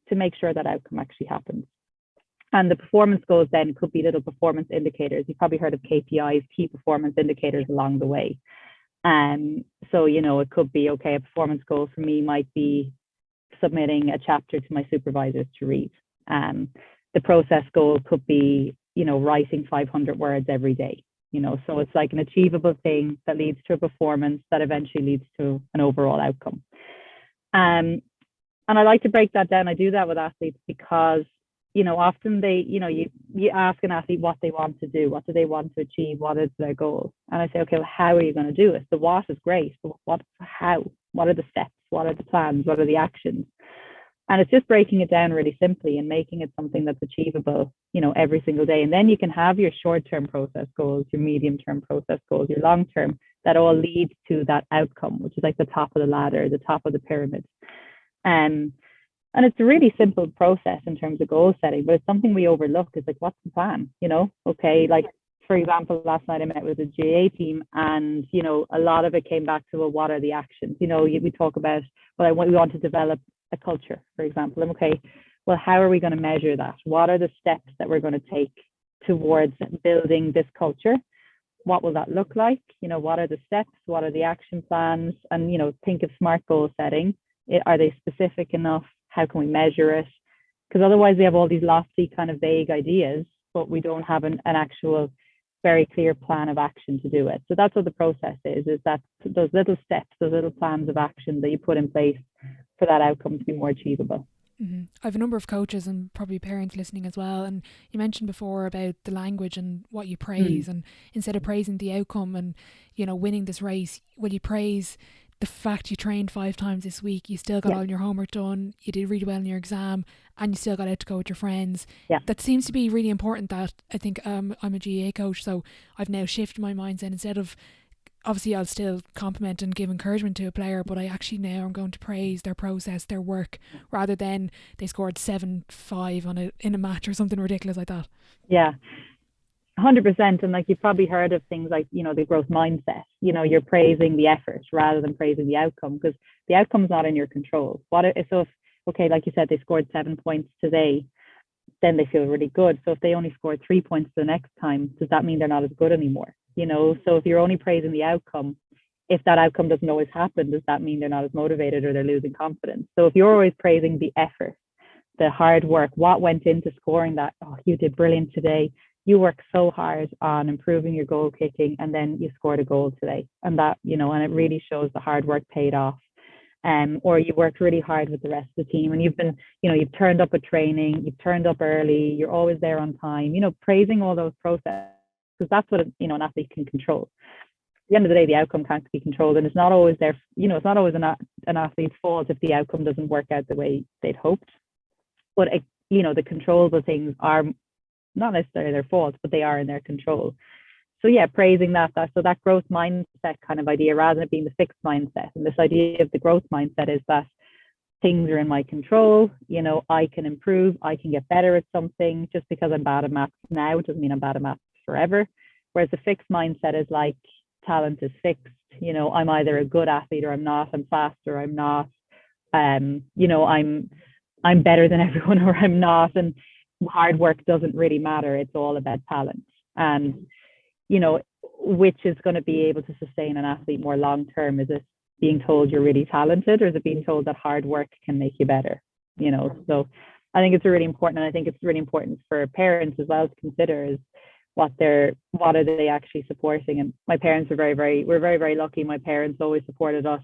to make sure that outcome actually happens. And the performance goals then could be little performance indicators. You've probably heard of KPIs, key performance indicators along the way. So, it could be, okay, a performance goal for me might be submitting a chapter to my supervisors to read. The process goal could be, writing 500 words every day. So it's like an achievable thing that leads to a performance that eventually leads to an overall outcome. And I like to break that down. I do that with athletes because, often you ask an athlete what they want to do, what do they want to achieve, what is their goal? And I say, okay, well, how are you going to do it? The what is great, but how? What are the steps? What are the plans? What are the actions? And it's just breaking it down really simply and making it something that's achievable, every single day. And then you can have your short-term process goals, your medium-term process goals, your long-term, that all leads to that outcome, which is like the top of the ladder, the top of the pyramid. And it's a really simple process in terms of goal setting, but it's something we overlook. Is like, what's the plan? Okay, like, for example, last night I met with a GA team, and a lot of it came back to, well, what are the actions? We talk about, well, we want to develop a culture, for example. And okay, well, how are we going to measure that? What are the steps that we're going to take towards building this culture? What will that look like? What are the steps? What are the action plans? And think of SMART goal setting. Are they specific enough? How can we measure it? Because otherwise we have all these lofty kind of vague ideas, but we don't have an actual very clear plan of action to do it. So that's what the process is that those little steps, those little plans of action that you put in place for that outcome to be more achievable. Mm-hmm. I have a number of coaches and probably parents listening as well. And you mentioned before about the language and what you praise. And instead of praising the outcome and, winning this race, will you praise the fact you trained 5 times this week, you still got all your homework done, you did really well in your exam, and you still got out to go with your friends. That seems to be really important. That I think I'm a GA coach, so I've now shifted my mindset. Instead of, obviously I'll still compliment and give encouragement to a player, but I actually now I'm going to praise their process, their work, rather than they scored 7-5 in a match or something ridiculous like that. 100%. And like, you've probably heard of things like, the growth mindset. You're praising the effort rather than praising the outcome, because the outcome's not in your control. Okay, like you said, they scored 7 points today, then they feel really good. So if they only scored 3 points the next time, does that mean they're not as good anymore? So if you're only praising the outcome, if that outcome doesn't always happen, does that mean they're not as motivated or they're losing confidence? So if you're always praising the effort, the hard work, what went into scoring that, oh, you did brilliant today. You worked so hard on improving your goal kicking, and then you scored a goal today. And that, and it really shows the hard work paid off. Or you worked really hard with the rest of the team, and you've been, you've turned up at training, you've turned up early, you're always there on time, praising all those processes, because that's what, an athlete can control. At the end of the day, the outcome can't be controlled, and it's not always it's not always an athlete's fault if the outcome doesn't work out the way they'd hoped. But, the controllable things are not necessarily their fault, but they are in their control. So praising that so that growth mindset kind of idea, rather than it being the fixed mindset. And this idea of the growth mindset is that things are in my control. I can improve, I can get better at something. Just because I'm bad at maths now, it doesn't mean I'm bad at maths forever. Whereas the fixed mindset is like, talent is fixed. I'm either a good athlete or I'm not. I'm fast or I'm not. I'm better than everyone or I'm not. And hard work doesn't really matter. It's all about talent. And, which is going to be able to sustain an athlete more long term? Is it being told you're really talented, or is it being told that hard work can make you better? So I think it's really important. And I think it's really important for parents as well to consider is what are they actually supporting? And my parents are we're very, very lucky. My parents always supported us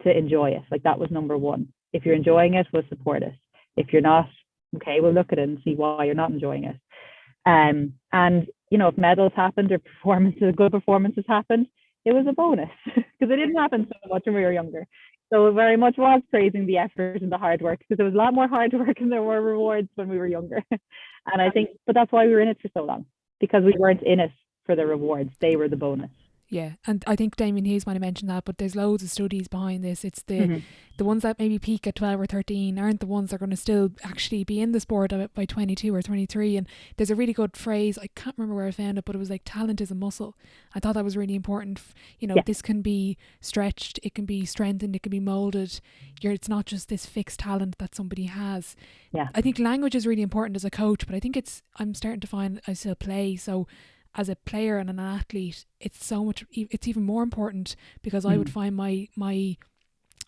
to enjoy it. Like, that was number one. If you're enjoying it, we'll support it. If you're not, okay, we'll look at it and see why you're not enjoying it. And, if medals happened or good performances happened, it was a bonus, because it didn't happen so much when we were younger. So it very much was praising the effort and the hard work, because there was a lot more hard work and there were rewards when we were younger. And I think, but that's why we were in it for so long, because we weren't in it for the rewards. They were the bonus. Yeah, and I think Damien Hughes might have mentioned that, but there's loads of studies behind this. It's the ones that maybe peak at 12 or 13 aren't the ones that are going to still actually be in the sport by 22 or 23. And there's a really good phrase, I can't remember where I found it, but it was like talent is a muscle. I thought that was really important. This can be stretched, it can be strengthened, it can be molded. It's not just this fixed talent that somebody has. Yeah. I think language is really important as a coach, but I think I'm starting to find I still play. So as a player and an athlete, it's even more important, because I would find my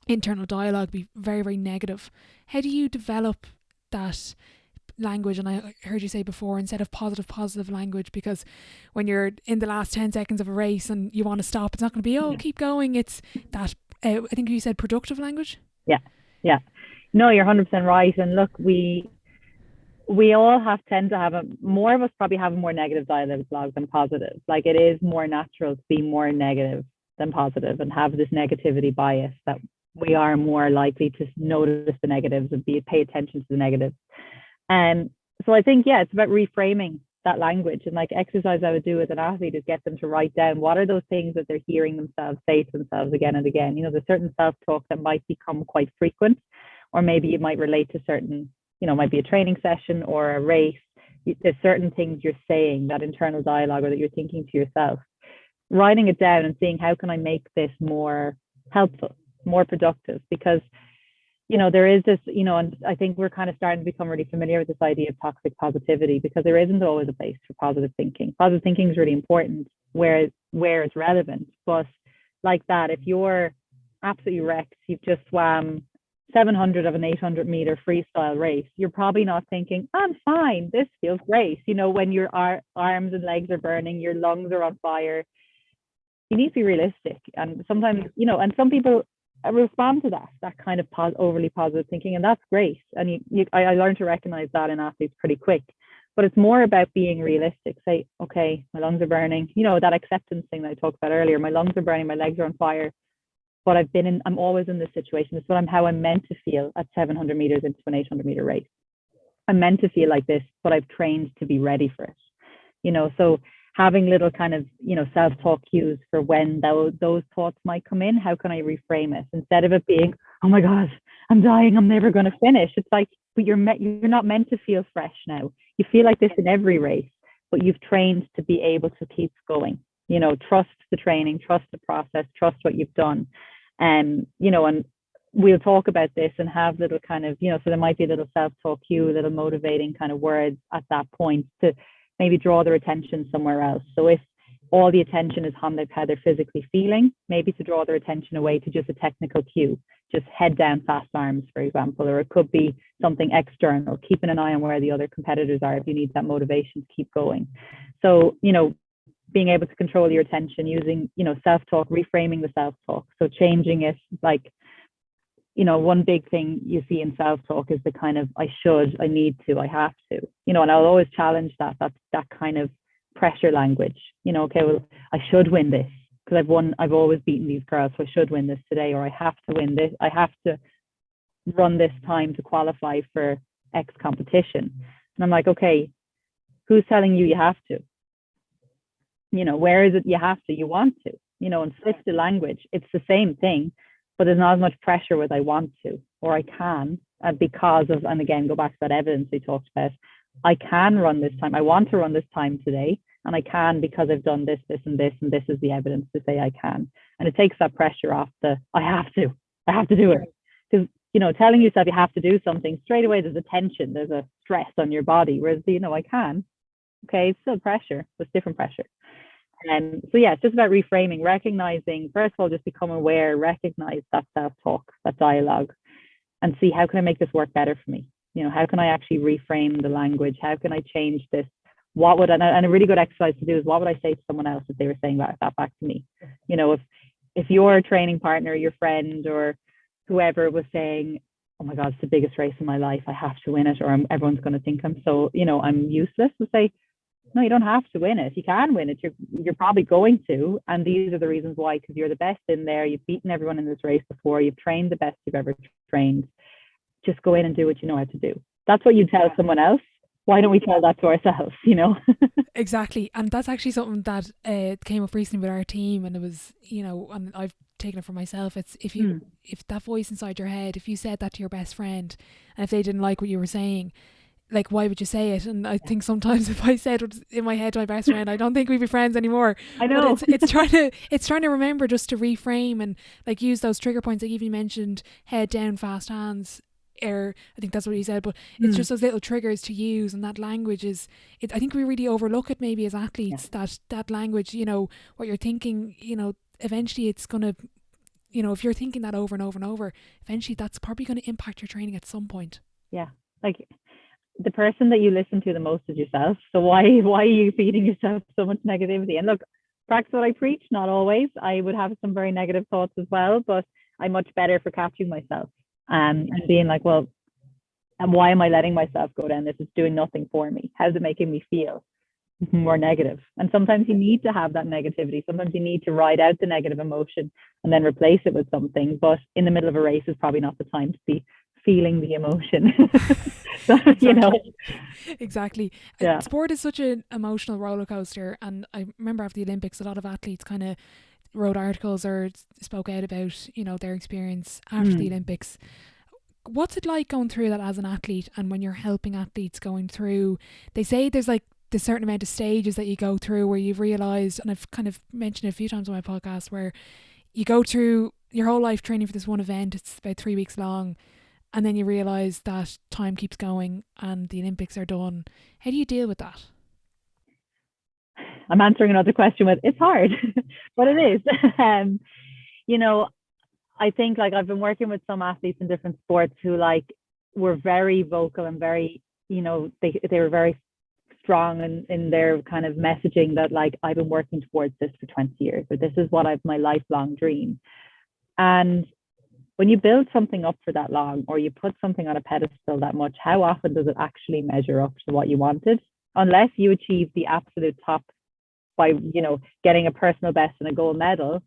internal dialogue be very, very negative. How do you develop that language? And I heard you say before, instead of positive language, because when you're in the last 10 seconds of a race and you want to stop, it's not going to be, keep going. It's that, I think you said productive language. Yeah. No, you're 100% right. And look, we all tend to have more of us probably have a more negative dialogue than positive. Like, it is more natural to be more negative than positive and have this negativity bias, that we are more likely to notice the negatives and pay attention to the negatives. And so I think, it's about reframing that language. And like, exercise I would do with an athlete is get them to write down what are those things that they're hearing themselves say to themselves again and again. There's certain self-talk that might become quite frequent, or maybe it might relate to certain, might be a training session or a race. There's certain things you're saying, that internal dialogue, or that you're thinking to yourself. Writing it down and seeing, how can I make this more helpful, more productive? Because, there is this, and I think we're kind of starting to become really familiar with this idea of toxic positivity, because there isn't always a place for positive thinking. Positive thinking is really important where it's relevant. But like that, if you're absolutely wrecked, you've just swam 700 of an 800 meter freestyle race, you're probably not thinking, I'm fine, this feels great. When your arms and legs are burning, your lungs are on fire, you need to be realistic. And sometimes, and some people respond to that kind of overly positive thinking, and that's great. And I learned to recognize that in athletes pretty quick. But it's more about being realistic. Say, okay, my lungs are burning. That acceptance thing that I talked about earlier. My lungs are burning, my legs are on fire. But I'm always in this situation. It's how I'm meant to feel at 700 meters into an 800 meter race. I'm meant to feel like this, but I've trained to be ready for it. So having little kind of, self-talk cues for when those thoughts might come in. How can I reframe it? Instead of it being, oh my God, I'm dying, I'm never going to finish. It's like, but you're not meant to feel fresh now. You feel like this in every race, but you've trained to be able to keep going. Trust the training, trust the process, trust what you've done. And we'll talk about this and have little kind of, so there might be a little self-talk cue, a little motivating kind of words at that point to maybe draw their attention somewhere else. So if all the attention is on how they're physically feeling, maybe to draw their attention away to just a technical cue, just head down, fast arms, for example, or it could be something external, keeping an eye on where the other competitors are if you need that motivation to keep going. So, being able to control your attention using, self-talk, reframing the self-talk. So changing it, like, one big thing you see in self-talk is the kind of, I should, I need to, I have to, and I'll always challenge that kind of pressure language, okay, well, I should win this because I've always beaten these girls, so I should win this today, or I have to win this, I have to run this time to qualify for X competition. And I'm like, okay, who's telling you have to? Where is it you have to? You want to, and switch the language. It's the same thing, but there's not as much pressure with I want to, or I can, because of, and again, go back to that evidence we talked about. I can run this time. I want to run this time today, and I can because I've done this, this, and this, and this is the evidence to say I can. And it takes that pressure off I have to do it. Because, telling yourself you have to do something, straight away there's a tension, there's a stress on your body, whereas, I can. Okay, it's still pressure, but it's different pressure. And so, it's just about reframing, recognizing, first of all, just become aware, recognize that self-talk, that dialogue, and see, how can I make this work better for me? How can I actually reframe the language? How can I change this? And a really good exercise to do is, what would I say to someone else if they were saying that back to me? If your training partner, your friend, or whoever was saying, oh my God, it's the biggest race in my life, I have to win it, or everyone's going to think I'm so, I'm useless, to say, no, you don't have to win it. You can win it. You're probably going to. And these are the reasons why, because you're the best in there. You've beaten everyone in this race before. You've trained the best you've ever trained. Just go in and do what you know how to do. That's what you tell someone else. Why don't we tell that to ourselves, Exactly. And that's actually something that came up recently with our team, and it was, and I've taken it for myself. It's if that voice inside your head, if you said that to your best friend and if they didn't like what you were saying, like, why would you say it? And I think sometimes if I said what's in my head to my best friend, I don't think we'd be friends anymore. I But know. it's trying to remember just to reframe and like use those trigger points. Like even mentioned head down, fast hands. Or I think that's what he said, but it's just those little triggers to use, and that language is. I think we really overlook it maybe as athletes. Yeah. That language, what you're thinking. Eventually it's gonna. If you're thinking that over and over and over, eventually that's probably going to impact your training at some point. Yeah. Like the person that you listen to the most is yourself. So why are you feeding yourself so much negativity? And look, practice what I preach, not always. I would have some very negative thoughts as well, but I'm much better for catching myself and being like, well, and why am I letting myself go down this? It's doing nothing for me. How's it making me feel? More negative. And sometimes you need to have that negativity. Sometimes you need to ride out the negative emotion and then replace it with something. But in the middle of a race is probably not the time to be feeling the emotion. So, Exactly. Yeah. Sport is such an emotional roller coaster. And I remember after the Olympics, a lot of athletes kind of wrote articles or spoke out about, their experience after the Olympics. What's it like going through that as an athlete, and when you're helping athletes going through, they say there's like the certain amount of stages that you go through where you've realised, and I've kind of mentioned it a few times on my podcast, where you go through your whole life training for this one event, it's about 3 weeks long, and then you realise that time keeps going and the Olympics are done. How do you deal with that? I'm answering another question with it's hard, but it is. You know, I think like I've been working with some athletes in different sports who like were very vocal and very, they were very strong in their kind of messaging that like I've been working towards this for 20 years, or this is what I've my lifelong dream. And when you build something up for that long, or you put something on a pedestal that much, how often does it actually measure up to what you wanted? Unless you achieve the absolute top by, getting a personal best and a gold medal,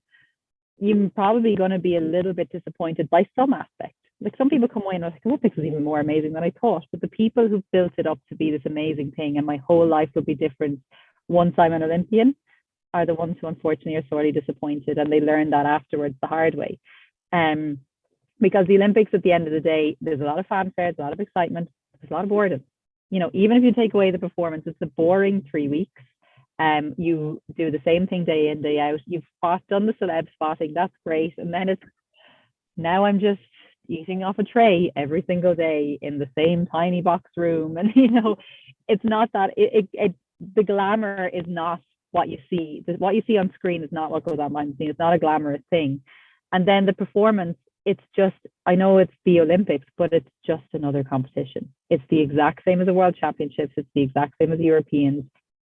you're probably going to be a little bit disappointed by some aspect. Like some people come away and are like, Olympics was even more amazing than I thought. But the people who built it up to be this amazing thing and my whole life will be different once I'm an Olympian are the ones who unfortunately are sorely disappointed, and they learn that afterwards the hard way. Because the Olympics at the end of the day, there's a lot of fanfare, there's a lot of excitement, there's a lot of boredom. Even if you take away the performance, it's a boring 3 weeks. You do the same thing day in, day out. You've done the celeb spotting, that's great. And then now I'm just eating off a tray every single day in the same tiny box room. And, it's not that, the glamour is not what you see. What you see on screen is not what goes on behind the scenes. It's not a glamorous thing. And then the performance, it's just, I know it's the Olympics, but it's just another competition. It's the exact same as the World Championships. It's the exact same as the Europeans.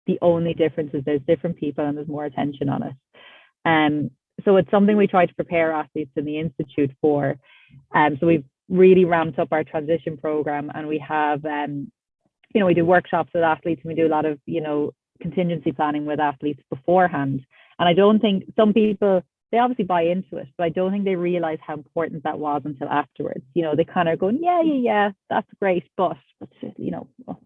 The only difference is there's different people and there's more attention on it. So it's something we try to prepare athletes in the Institute for. So we've really ramped up our transition program, and we have, we do workshops with athletes, and we do a lot of, contingency planning with athletes beforehand. And I don't think some people, they obviously buy into it, but I don't think they realize how important that was until afterwards. They kind of go, yeah, that's great, but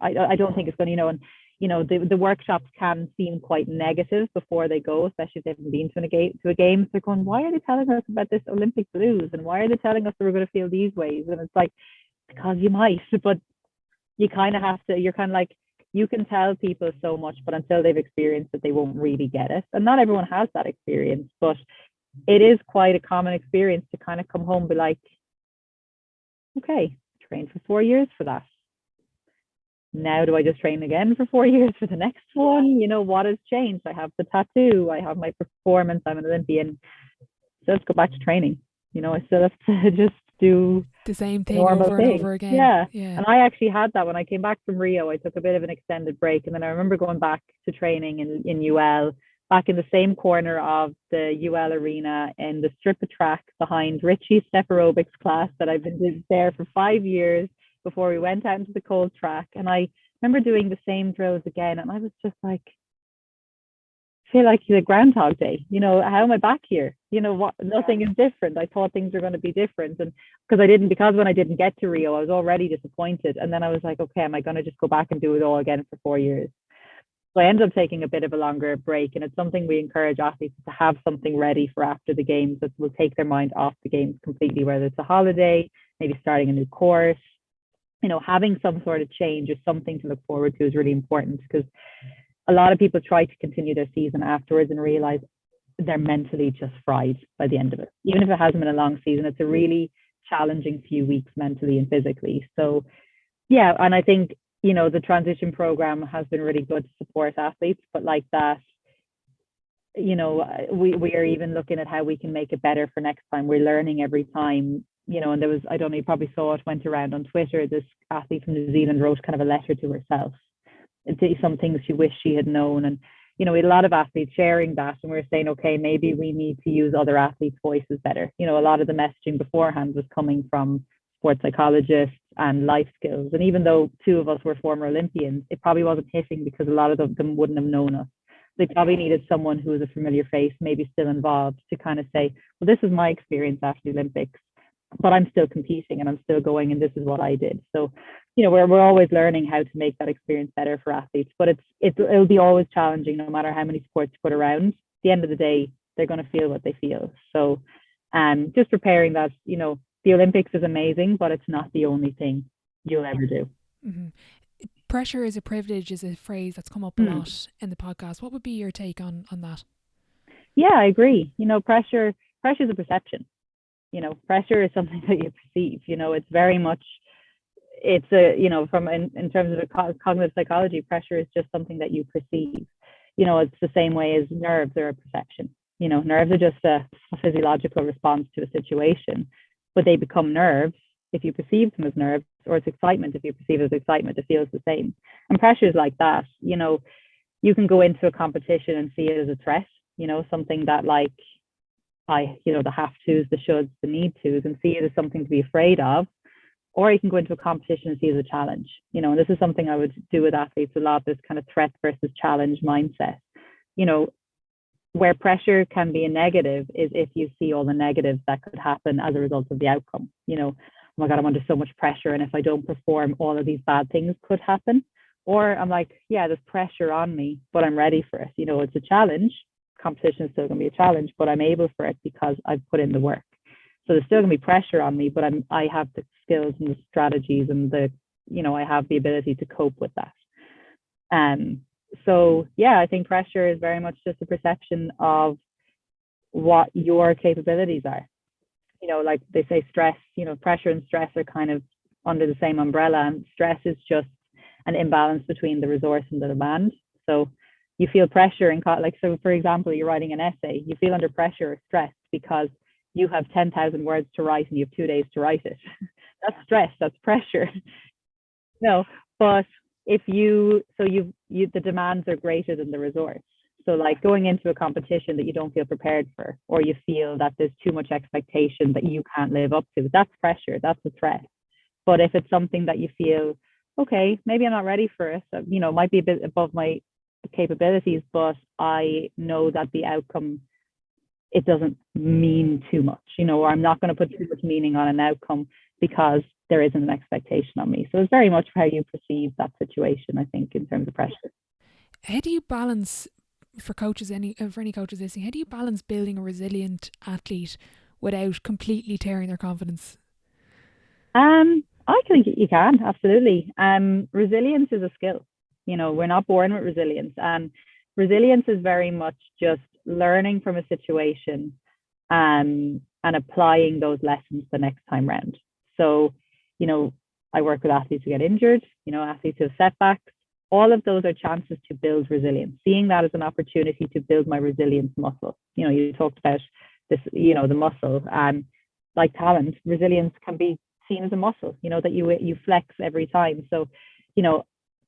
I don't think it's going to, and the workshops can seem quite negative before they go, especially if they haven't been to a game. So they're going, why are they telling us about this Olympic blues? And why are they telling us that we're going to feel these ways? And it's like, because you might, but you kind of have to, you're kind of like, you can tell people so much, but until they've experienced it, they won't really get it. And not everyone has that experience, but it is quite a common experience to kind of come home and be like, okay, trained for 4 years for that. Now do I just train again for 4 years for the next one? What has changed? I have the tattoo, I have my performance, I'm an Olympian. So let's go back to training. I still have to just do the same thing over and over again. Yeah. And I actually had that when I came back from Rio. I took a bit of an extended break, and then I remember going back to training in UL, back in the same corner of the UL arena in the strip of track behind Richie's step aerobics class that I've been there for 5 years before we went out into the cold track. And I remember doing the same drills again, and I was just like, feel like the Groundhog Day. How am I back here? What? Nothing is different. I thought things were going to be different, and because when I didn't get to Rio, I was already disappointed. And then I was like, okay, am I going to just go back and do it all again for 4 years? So I ended up taking a bit of a longer break, and it's something we encourage athletes to have something ready for after the games that will take their mind off the games completely, whether it's a holiday, maybe starting a new course. Having some sort of change or something to look forward to is really important, because a lot of people try to continue their season afterwards and realize they're mentally just fried by the end of it. Even if it hasn't been a long season, it's a really challenging few weeks mentally and physically. So, yeah, and I think, the transition program has been really good to support athletes, but like that, we are even looking at how we can make it better for next time. We're learning every time, and there was, I don't know, you probably saw it, went around on Twitter, this athlete from New Zealand wrote kind of a letter to herself, some things she wished she had known. And, we had a lot of athletes sharing that, and we were saying, okay, maybe we need to use other athletes' voices better. A lot of the messaging beforehand was coming from sports psychologists and life skills. And even though two of us were former Olympians, it probably wasn't hitting because a lot of them wouldn't have known us. They probably needed someone who was a familiar face, maybe still involved, to kind of say, well, this is my experience after the Olympics, but I'm still competing and I'm still going, and this is what I did. So, we're always learning how to make that experience better for athletes, but it'll be always challenging no matter how many sports you put around. At the end of the day, they're going to feel what they feel. So, just preparing that, the Olympics is amazing, but it's not the only thing you'll ever do. Mm-hmm. Pressure is a privilege is a phrase that's come up a lot in the podcast. What would be your take on that? Yeah, I agree. Pressure is a perception. Pressure is something that you perceive. It's very much, it's from in terms of cognitive psychology, pressure is just something that you perceive. It's the same way as nerves are a perception. Nerves are just a physiological response to a situation, but they become nerves if you perceive them as nerves, or it's excitement if you perceive it as excitement. It feels the same. And pressure is like that. You can go into a competition and see it as a threat, something that like the have tos, the shoulds, the need tos, and see it as something to be afraid of. Or you can go into a competition and see it as a challenge. And this is something I would do with athletes a lot, this kind of threat versus challenge mindset. Where pressure can be a negative is if you see all the negatives that could happen as a result of the outcome. Oh my God, I'm under so much pressure, and if I don't perform, all of these bad things could happen. Or I'm like, yeah, there's pressure on me, but I'm ready for it. It's a challenge. Competition is still going to be a challenge, but I'm able for it because I've put in the work. So there's still going to be pressure on me, but I have the skills and the strategies and I have the ability to cope with that. So yeah, I think pressure is very much just a perception of what your capabilities are. Like they say, stress, pressure and stress are kind of under the same umbrella, and stress is just an imbalance between the resource and the demand. So you feel pressure so for example, you're writing an essay, you feel under pressure or stress because you have 10,000 words to write and you have 2 days to write it. That's stress, that's pressure. But if the demands are greater than the resource. So like going into a competition that you don't feel prepared for, or you feel that there's too much expectation that you can't live up to, that's pressure, that's a threat. But if it's something that you feel, okay, maybe I'm not ready for it, it might be a bit above my capabilities, but I know that the outcome, it doesn't mean too much, or I'm not going to put too much meaning on an outcome because there isn't an expectation on me. So it's very much how you perceive that situation, I think, in terms of pressure. How do you balance, for any coaches listening, how do you balance building a resilient athlete without completely tearing their confidence? I think you can, absolutely. Resilience is a skill. We're not born with resilience, and resilience is very much just learning from a situation and applying those lessons the next time round. So, I work with athletes who get injured, athletes who have setbacks. All of those are chances to build resilience, seeing that as an opportunity to build my resilience muscle. You talked about this, the muscle, and like talent, resilience can be seen as a muscle, that you flex every time. So,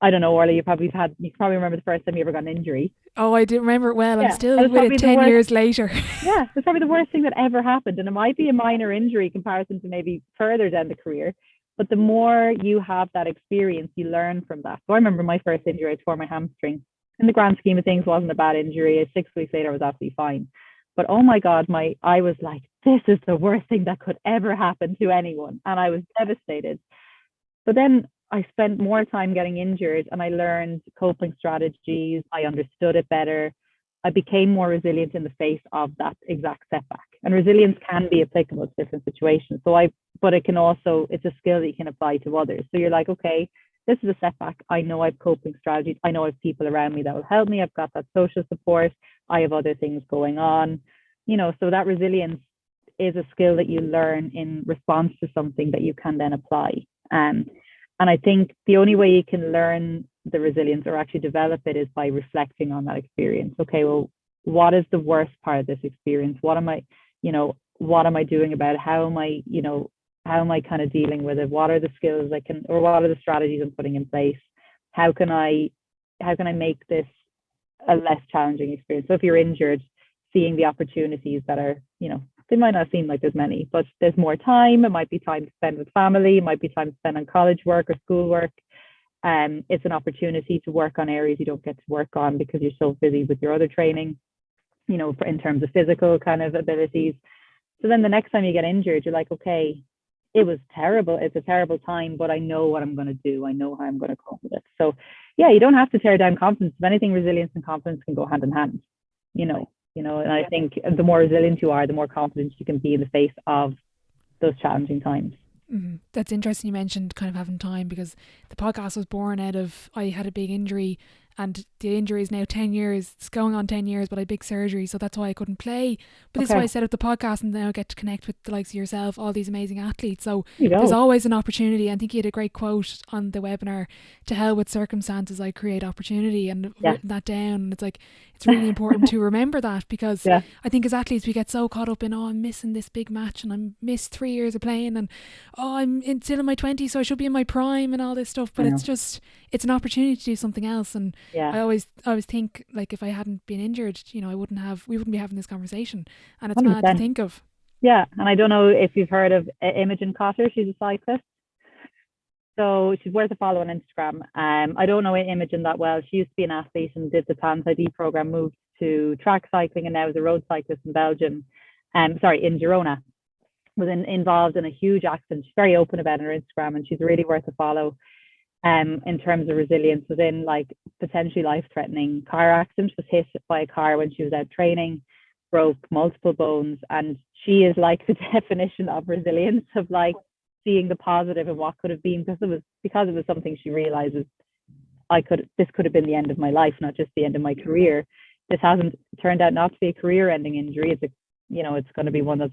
I don't know, Orla, you probably remember the first time you ever got an injury. Oh, I do remember it well. Yeah, I'm still with it 10 years later. Yeah, it's probably the worst thing that ever happened. And it might be a minor injury in comparison to maybe further down the career. But the more you have that experience, you learn from that. So I remember my first injury, I tore my hamstring. in the grand scheme of things, wasn't a bad injury. 6 weeks later, I was absolutely fine. But oh my God, I was like, this is the worst thing that could ever happen to anyone. And I was devastated. But then I spent more time getting injured and I learned coping strategies. I understood it better. I became more resilient in the face of that exact setback. And resilience can be applicable to different situations. But it can also, it's a skill that you can apply to others. So you're like, okay, this is a setback. I know I have coping strategies. I know I have people around me that will help me. I've got that social support. I have other things going on. So that resilience is a skill that you learn in response to something that you can then apply. And I think the only way you can learn the resilience or actually develop it is by reflecting on that experience. Okay, well, what is the worst part of this experience? What am I doing about it? How am I kind of dealing with it? What are the skills or what are the strategies I'm putting in place? How can I make this a less challenging experience? So if you're injured, seeing the opportunities that are, they might not seem like there's many, but there's more time. It might be time to spend with family. It might be time to spend on college work or school work. It's an opportunity to work on areas you don't get to work on because you're so busy with your other training, in terms of physical kind of abilities. So then the next time you get injured, you're like, okay, it was terrible. It's a terrible time, but I know what I'm going to do. I know how I'm going to cope with it. So yeah, you don't have to tear down confidence. If anything, resilience and confidence can go hand in hand, and I think the more resilient you are, the more confident you can be in the face of those challenging times. Mm-hmm. That's interesting you mentioned kind of having time, because the podcast was born out of, I had a big injury and the injury is now 10 years. It's going on 10 years, but I had big surgery. So that's why I couldn't play. But this is why I set up the podcast, and now I get to connect with the likes of yourself, all these amazing athletes. So there's always an opportunity. I think you had a great quote on the webinar: to hell with circumstances, I create opportunity. And written that down. And it's like, it's really important to remember that, because I think as athletes, we get so caught up in, I'm missing this big match and I'm missed 3 years of playing, and I'm still in my 20s, so I should be in my prime and all this stuff. But it's an opportunity to do something else. And I always think, like, if I hadn't been injured, we wouldn't be having this conversation. And it's 100%. Mad to think of. Yeah. And I don't know if you've heard of Imogen Cotter. She's a cyclist. So she's worth a follow on Instagram. I don't know Imogen that well. She used to be an athlete and did the PANS ID program, moved to track cycling, and now is a road cyclist in Belgium. In Girona. Was involved in a huge accident. She's very open about it on her Instagram, and she's really worth a follow. In terms of resilience, was in like potentially life-threatening car accident, was hit by a car when she was out training, broke multiple bones, and she is like the definition of resilience, of like seeing the positive in what could have been, because it was something she realizes, this could have been the end of my life, not just the end of my career. This hasn't turned out not to be a career-ending injury. It's going to be one that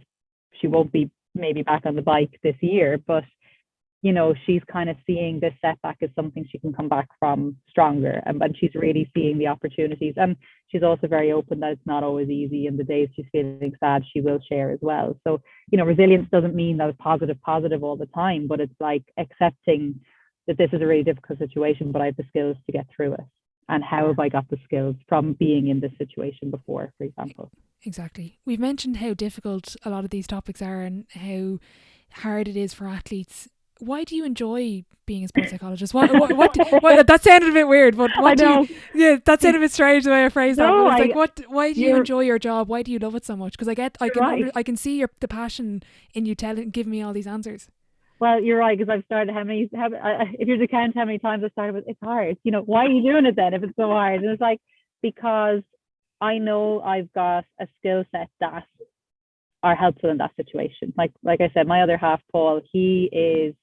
she won't be maybe back on the bike this year, but she's kind of seeing this setback as something she can come back from stronger, and she's really seeing the opportunities. And she's also very open that it's not always easy, and the days she's feeling sad, she will share as well. So, resilience doesn't mean that it's positive all the time, but it's like accepting that this is a really difficult situation, but I have the skills to get through it. And how have I got the skills from being in this situation before, for example? Exactly. We've mentioned how difficult a lot of these topics are and how hard it is for athletes. Why do you enjoy being a sports psychologist? What that sounded a bit weird, but that sounded a bit strange the way I phrased that. Why do you enjoy your job? Why do you love it so much? Because I can see the passion in you giving me all these answers. Well, you're right, because I've started if you're to count how many times I started with, it's hard. Why are you doing it then if it's so hard? And it's like, because I know I've got a skill set that are helpful in that situation. Like I said, my other half, Paul, he is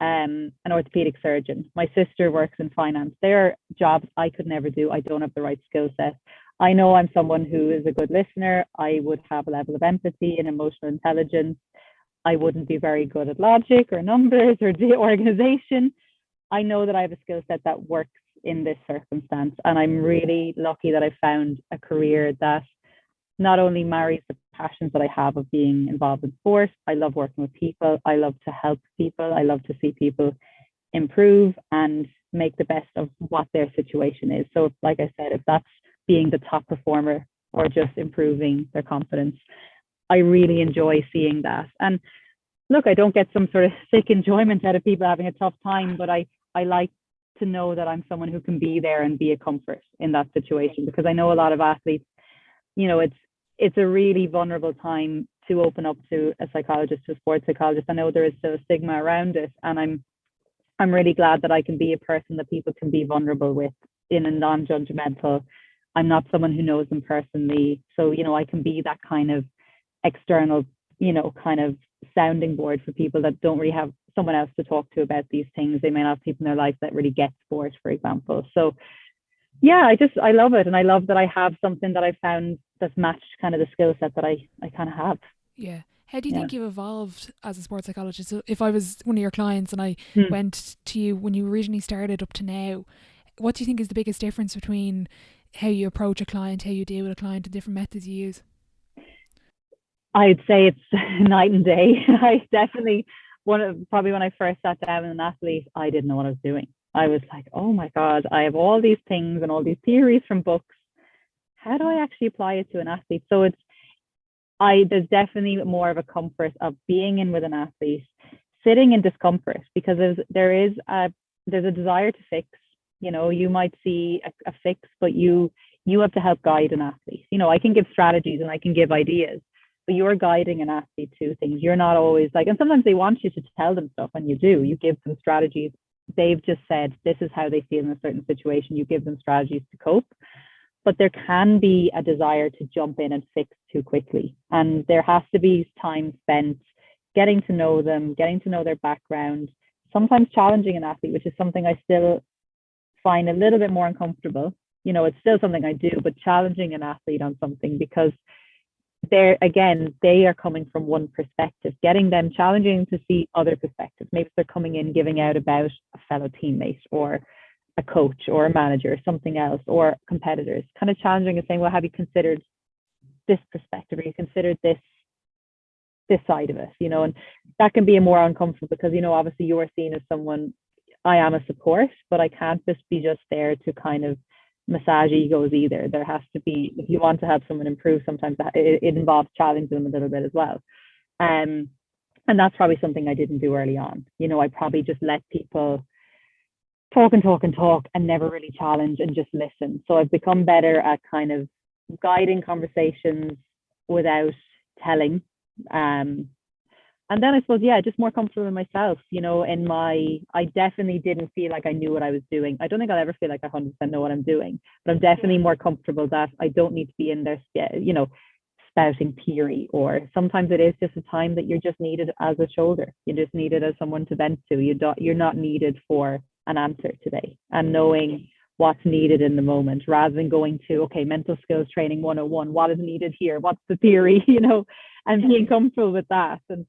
an orthopedic surgeon. My sister works in finance. They're jobs I could never do. I don't have the right skill set. I know I'm someone who is a good listener. I would have a level of empathy and emotional intelligence. I wouldn't be very good at logic or numbers or the organization. I know that I have a skill set that works in this circumstance. And I'm really lucky that I found a career that not only marries the passions that I have of being involved in sport. I love working with people. I love to help people. I love to see people improve and make the best of what their situation is. So like I said, if that's being the top performer or just improving their confidence, I really enjoy seeing that. And look, I don't get some sort of sick enjoyment out of people having a tough time, but I like to know that I'm someone who can be there and be a comfort in that situation, because I know a lot of athletes, it's a really vulnerable time to open up to a psychologist, to a sports psychologist. I know there is still a stigma around it, and I'm really glad that I can be a person that people can be vulnerable with in a non-judgmental. I'm not someone who knows them personally, so I can be that kind of external, kind of sounding board for people that don't really have someone else to talk to about these things. They may not have people in their life that really get sport, for example. So yeah, I love it, and I love that I have something that I found that's matched kind of the skill set that I kind of have. Yeah. How do you think you've evolved as a sports psychologist? So if I was one of your clients and I went to you when you originally started up to now, what do you think is the biggest difference between how you approach a client, how you deal with a client, and different methods you use? I'd say it's night and day. I definitely, probably when I first sat down with an athlete, I didn't know what I was doing. I was like, oh my God, I have all these things and all these theories from books. How do I actually apply it to an athlete? So there's definitely more of a comfort of being in with an athlete, sitting in discomfort, because there's a desire to fix. You might see a fix, but you have to help guide an athlete. I can give strategies and I can give ideas, but you're guiding an athlete to things. You're not always like, and sometimes they want you to tell them stuff, and you give them strategies. They've just said, this is how they feel in a certain situation. You give them strategies to cope. But there can be a desire to jump in and fix too quickly. And there has to be time spent getting to know them, getting to know their background, sometimes challenging an athlete, which is something I still find a little bit more uncomfortable. It's still something I do, but challenging an athlete on something, because they are coming from one perspective, getting them, challenging to see other perspectives. Maybe they're coming in giving out about a fellow teammate or a coach or a manager or something else, or competitors, kind of challenging and saying, well, have you considered this perspective? Have you considered this side of it? And that can be more uncomfortable, because, obviously you are seen as someone, I am a support, but I can't just be there to kind of massage egos either. There has to be, if you want to help someone improve, sometimes it involves challenging them a little bit as well. And that's probably something I didn't do early on. I probably just let people talk and never really challenge and just listen. So I've become better at kind of guiding conversations without telling. And then I suppose, just more comfortable in myself, I definitely didn't feel like I knew what I was doing. I don't think I'll ever feel like I 100% know what I'm doing, but I'm definitely more comfortable that I don't need to be in there, spouting theory, or sometimes it is just a time that you're just needed as a shoulder. You're just needed as someone to vent to. You're not needed for an answer today, and knowing what's needed in the moment, rather than going to, okay, mental skills training 101, what is needed here, what's the theory, and being comfortable with that. And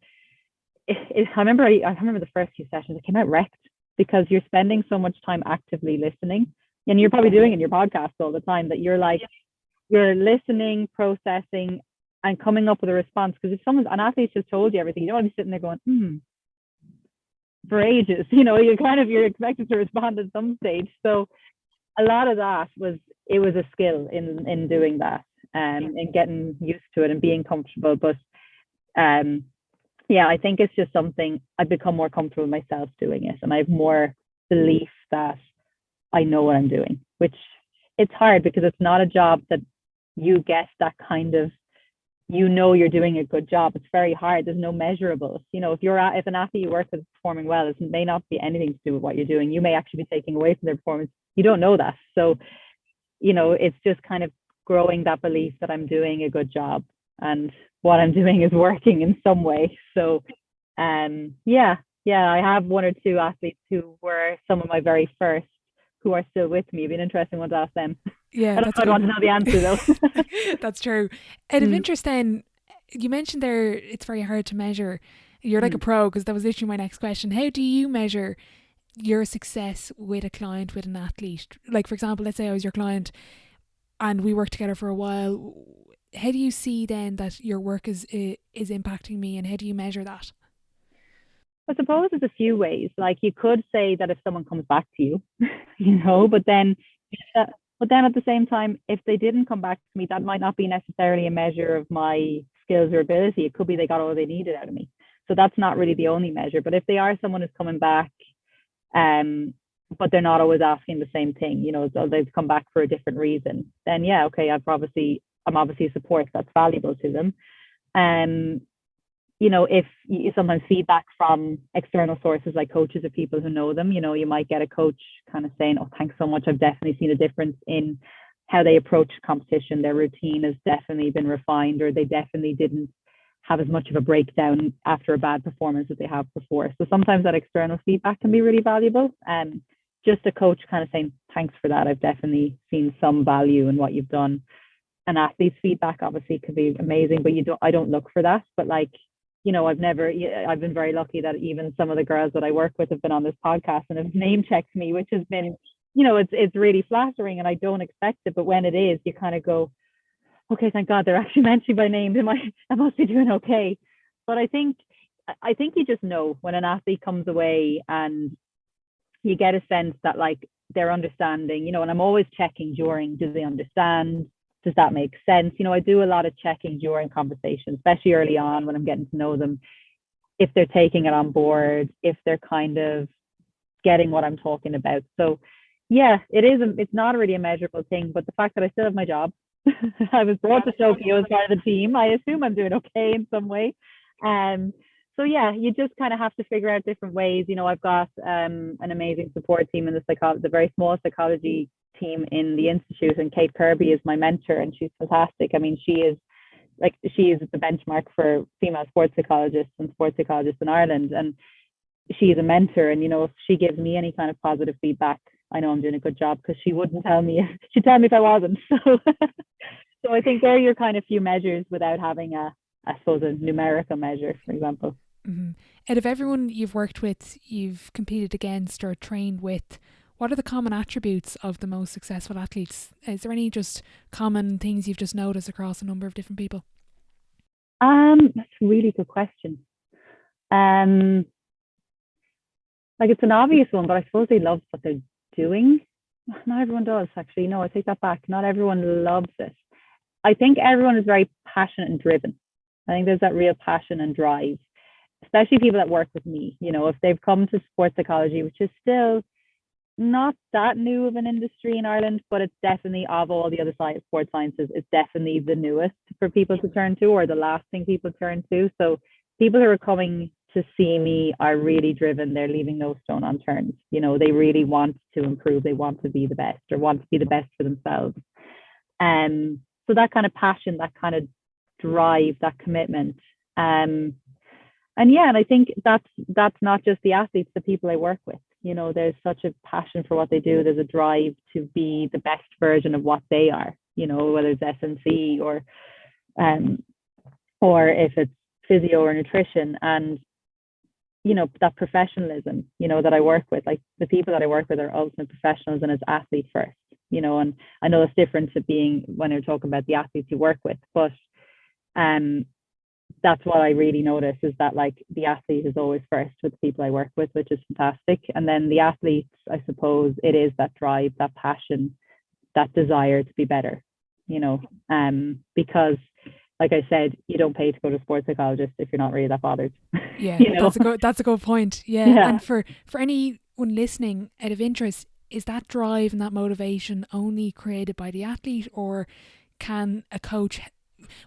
I remember the first few sessions, I came out wrecked, because you're spending so much time actively listening, and you're probably doing in your podcast all the time, that you're listening, processing, and coming up with a response. Because if an athlete just told you everything, you don't want to be sitting there going, for ages, you're expected to respond at some stage. So a lot of that was a skill in doing that, and getting used to it and being comfortable. But I think it's just something I've become more comfortable myself doing it, and I have more belief that I know what I'm doing, which it's hard, because it's not a job that you get that kind of, you're doing a good job. It's very hard. There's no measurables. If an athlete you work with is performing well, it may not be anything to do with what you're doing. You may actually be taking away from their performance. You don't know that. So, it's just kind of growing that belief that I'm doing a good job, and what I'm doing is working in some way. So, I have one or two athletes who were some of my very first, who are still with me. It'd be an interesting one to ask them. Yeah, I don't know, I'd want to know the answer though. That's true. Out of interest then, you mentioned there it's very hard to measure. You're like a pro, because that was literally my next question. How do you measure your success with a client, with an athlete? Like, for example, let's say I was your client and we worked together for a while. How do you see then that your work is impacting me, and how do you measure that? I suppose there's a few ways. Like, you could say that if someone comes back to you, but then at the same time, if they didn't come back to me, that might not be necessarily a measure of my skills or ability. It could be they got all they needed out of me. So that's not really the only measure. But if they are someone who's coming back, but they're not always asking the same thing, so they've come back for a different reason, then yeah, okay, I'm obviously a support that's valuable to them. Um, if sometimes feedback from external sources like coaches or people who know them, you might get a coach kind of saying, oh, thanks so much. I've definitely seen a difference in how they approach competition. Their routine has definitely been refined, or they definitely didn't have as much of a breakdown after a bad performance as they have before. So sometimes that external feedback can be really valuable. And just a coach kind of saying, thanks for that. I've definitely seen some value in what you've done. An athlete's feedback obviously could be amazing, but I don't look for that. But like, I've been very lucky that even some of the girls that I work with have been on this podcast and have name checked me, which has been, it's really flattering, and I don't expect it. But when it is, you kind of go, okay, thank God they're actually mentioning by name. I must be doing okay. But I think you just know when an athlete comes away and you get a sense that like they're understanding, and I'm always checking during, do they understand? Does that make sense? I do a lot of checking during conversations, especially early on when I'm getting to know them, if they're taking it on board, if they're kind of getting what I'm talking about. So yeah, it's not really a measurable thing, but the fact that I still have my job, I was brought to Tokyo as part of the team, I assume I'm doing okay in some way. So yeah, you just kind of have to figure out different ways. I've got an amazing support team in the very small psychology team in the institute, and Kate Kirby is my mentor, and she's fantastic. I mean, she is the benchmark for female sports psychologists and sports psychologists in Ireland, and she's a mentor. And if she gives me any kind of positive feedback, I know I'm doing a good job, because she wouldn't tell me. She'd tell me if I wasn't. So I think there are your kind of few measures without having I suppose, a numerical measure, for example. Mm-hmm. Out of everyone you've worked with, you've competed against or trained with, what are the common attributes of the most successful athletes? Is there any just common things you've just noticed across a number of different people? That's a really good question. Like, it's an obvious one, but I suppose they love what they're doing. Not everyone does, actually. No, I take that back. Not everyone loves it. I think everyone is very passionate and driven. I think there's that real passion and drive, especially people that work with me. If they've come to sports psychology, which is still not that new of an industry in Ireland, but it's definitely, of all the other sports sciences, it's definitely the newest for people to turn to, or the last thing people turn to. So people who are coming to see me are really driven. They're leaving no stone unturned. They really want to improve. They want to be the best, or want to be the best for themselves. So that kind of passion, that kind of drive, that commitment. And I think that's not just the athletes, the people I work with. There's such a passion for what they do. There's a drive to be the best version of what they are, whether it's SNC or if it's physio or nutrition. And, that professionalism, that I work with, like the people that I work with are ultimate professionals and as athletes first, and I know it's different to being when you're talking about the athletes you work with, but that's what I really notice, is that like the athlete is always first with the people I work with, which is fantastic. And then the athletes, I suppose it is that drive, that passion, that desire to be better, because like I said, you don't pay to go to a sports psychologist if you're not really that bothered. Yeah, that's a good point. Yeah. And for anyone listening, out of interest, is that drive and that motivation only created by the athlete, or can a coach,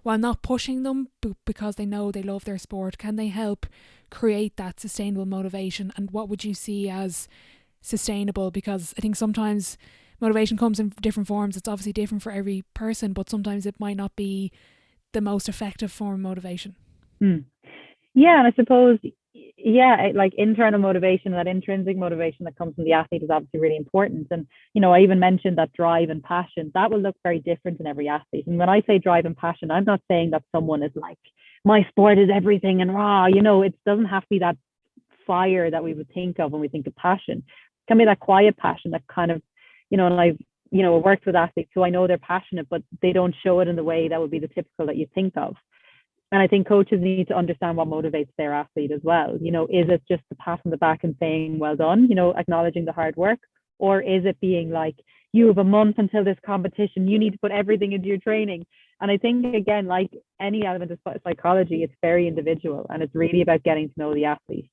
while not pushing them because they know they love their sport, can they help create that sustainable motivation? And what would you see as sustainable? Because I think sometimes motivation comes in different forms. It's obviously different for every person, but sometimes it might not be the most effective form of motivation. Yeah, and I suppose, like internal motivation, that intrinsic motivation that comes from the athlete is obviously really important. And, I even mentioned that drive and passion, that will look very different in every athlete. And when I say drive and passion, I'm not saying that someone is like, my sport is everything and raw, it doesn't have to be that fire that we would think of when we think of passion. It can be that quiet passion that kind of, and I've, worked with athletes who I know they're passionate, but they don't show it in the way that would be the typical that you think of. And I think coaches need to understand what motivates their athlete as well. Is it just the pat on the back and saying, well done, acknowledging the hard work? Or is it being like, you have a month until this competition, you need to put everything into your training? And I think, again, like any element of psychology, it's very individual, and it's really about getting to know the athlete.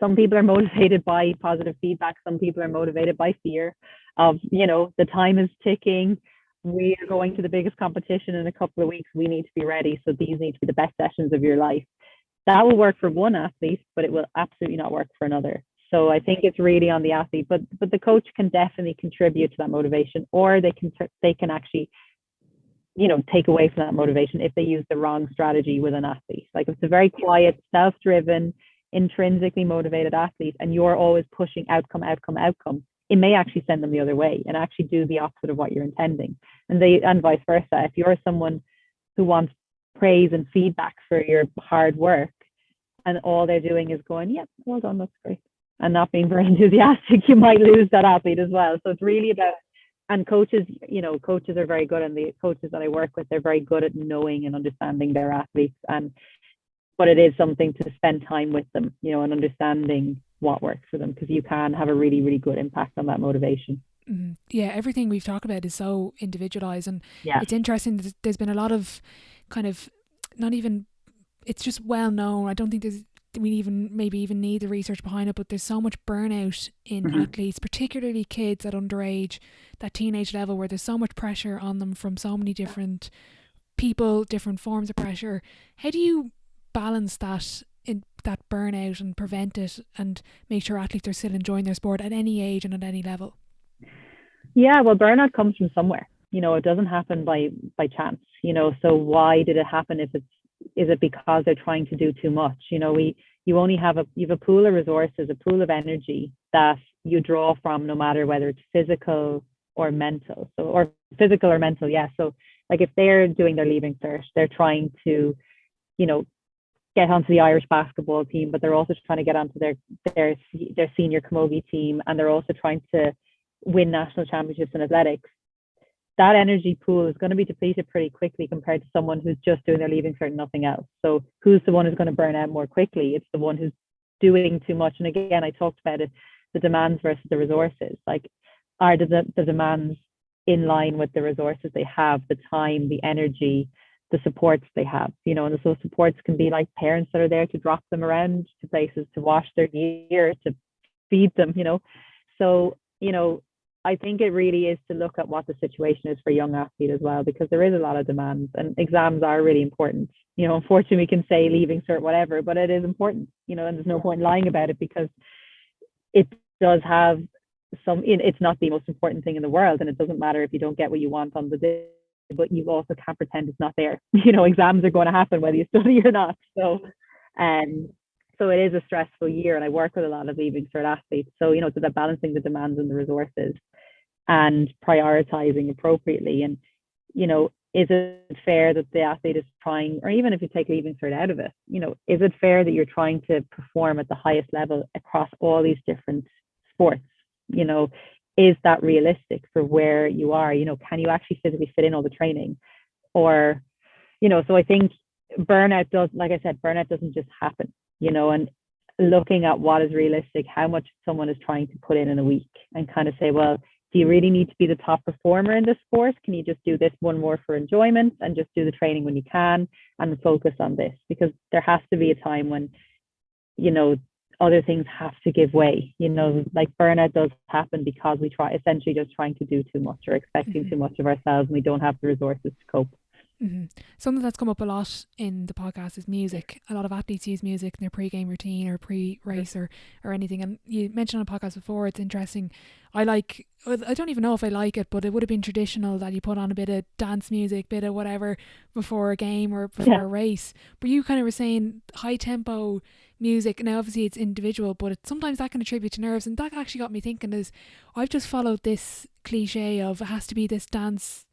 some people are motivated by positive feedback. Some people are motivated by fear of, the time is ticking. We are going to the biggest competition in a couple of weeks. We need to be ready. So these need to be the best sessions of your life. That will work for one athlete, but it will absolutely not work for another. So I think it's really on the athlete, but the coach can definitely contribute to that motivation, or they can actually, take away from that motivation if they use the wrong strategy with an athlete. Like if it's a very quiet, self-driven, intrinsically motivated athlete, and you're always pushing outcome, it may actually send them the other way and actually do the opposite of what you're intending. And vice versa. If you're someone who wants praise and feedback for your hard work, and all they're doing is going, "Yep, well done, that's great," and not being very enthusiastic, you might lose that athlete as well. So it's really about, and coaches are very good, and the coaches that I work with, they're very good at knowing and understanding their athletes. But it is something to spend time with them, and understanding what works for them, because you can have a really, really good impact on that motivation. Yeah, everything we've talked about is so individualized, and it's interesting that there's been a lot of kind of, not even, it's just well known. I don't think we even need the research behind it, but there's so much burnout in athletes, particularly kids at underage, that teenage level, where there's so much pressure on them from so many different people, different forms of pressure. How do you balance that burnout and prevent it, and make sure athletes are still enjoying their sport at any age and at any level? Yeah, well, burnout comes from somewhere. It doesn't happen by chance. So why did it happen? Is it because they're trying to do too much? You only have a pool of resources, a pool of energy that you draw from, no matter whether it's physical or mental. Or physical or mental, yeah. So like if they're doing their leaving cert, they're trying to, get onto the Irish basketball team, but they're also trying to get onto their senior camogie team, and they're also trying to win national championships in athletics. That energy pool is going to be depleted pretty quickly compared to someone who's just doing their leaving cert and nothing else. So who's the one who's going to burn out more quickly? It's the one who's doing too much. And again, I talked about it, the demands versus the resources. Like, are the demands in line with the resources they have, the time, the energy, the supports they have? And those supports can be like parents that are there to drop them around to places, to wash their gear, to feed them, So, I think it really is to look at what the situation is for a young athlete as well, because there is a lot of demands, and exams are really important. Unfortunately, we can say leaving cert, whatever, but it is important, and there's no point lying about it, because it does have it's not the most important thing in the world, and it doesn't matter if you don't get what you want on the day, but you also can't pretend it's not there. Exams are going to happen whether you study or not. So it is a stressful year, and I work with a lot of leaving cert athletes. So, so they're balancing the demands and the resources and prioritizing appropriately. And, is it fair that the athlete is trying, or even if you take leaving cert out of it, is it fair that you're trying to perform at the highest level across all these different sports? Is that realistic for where you are? Can you actually physically fit in all the training? Or, so I think burnout doesn't just happen, and looking at what is realistic, how much someone is trying to put in a week, and kind of say, well, do you really need to be the top performer in this sport? Can you just do this one more for enjoyment and just do the training when you can and focus on this? Because there has to be a time when, other things have to give way. Like burnout does happen because we essentially just trying to do too much, or expecting too much of ourselves, and we don't have the resources to cope. Something that's come up a lot in the podcast is music. A lot of athletes use music in their pre-game routine or pre-race or anything. And you mentioned on a podcast before, it's interesting. I don't even know if I like it, but it would have been traditional that you put on a bit of dance music, bit of whatever before a game or before a race. But you kind of were saying high tempo music. Now obviously it's individual, but sometimes that can attribute to nerves. And that actually got me thinking, is I've just followed this cliche of it has to be this dance,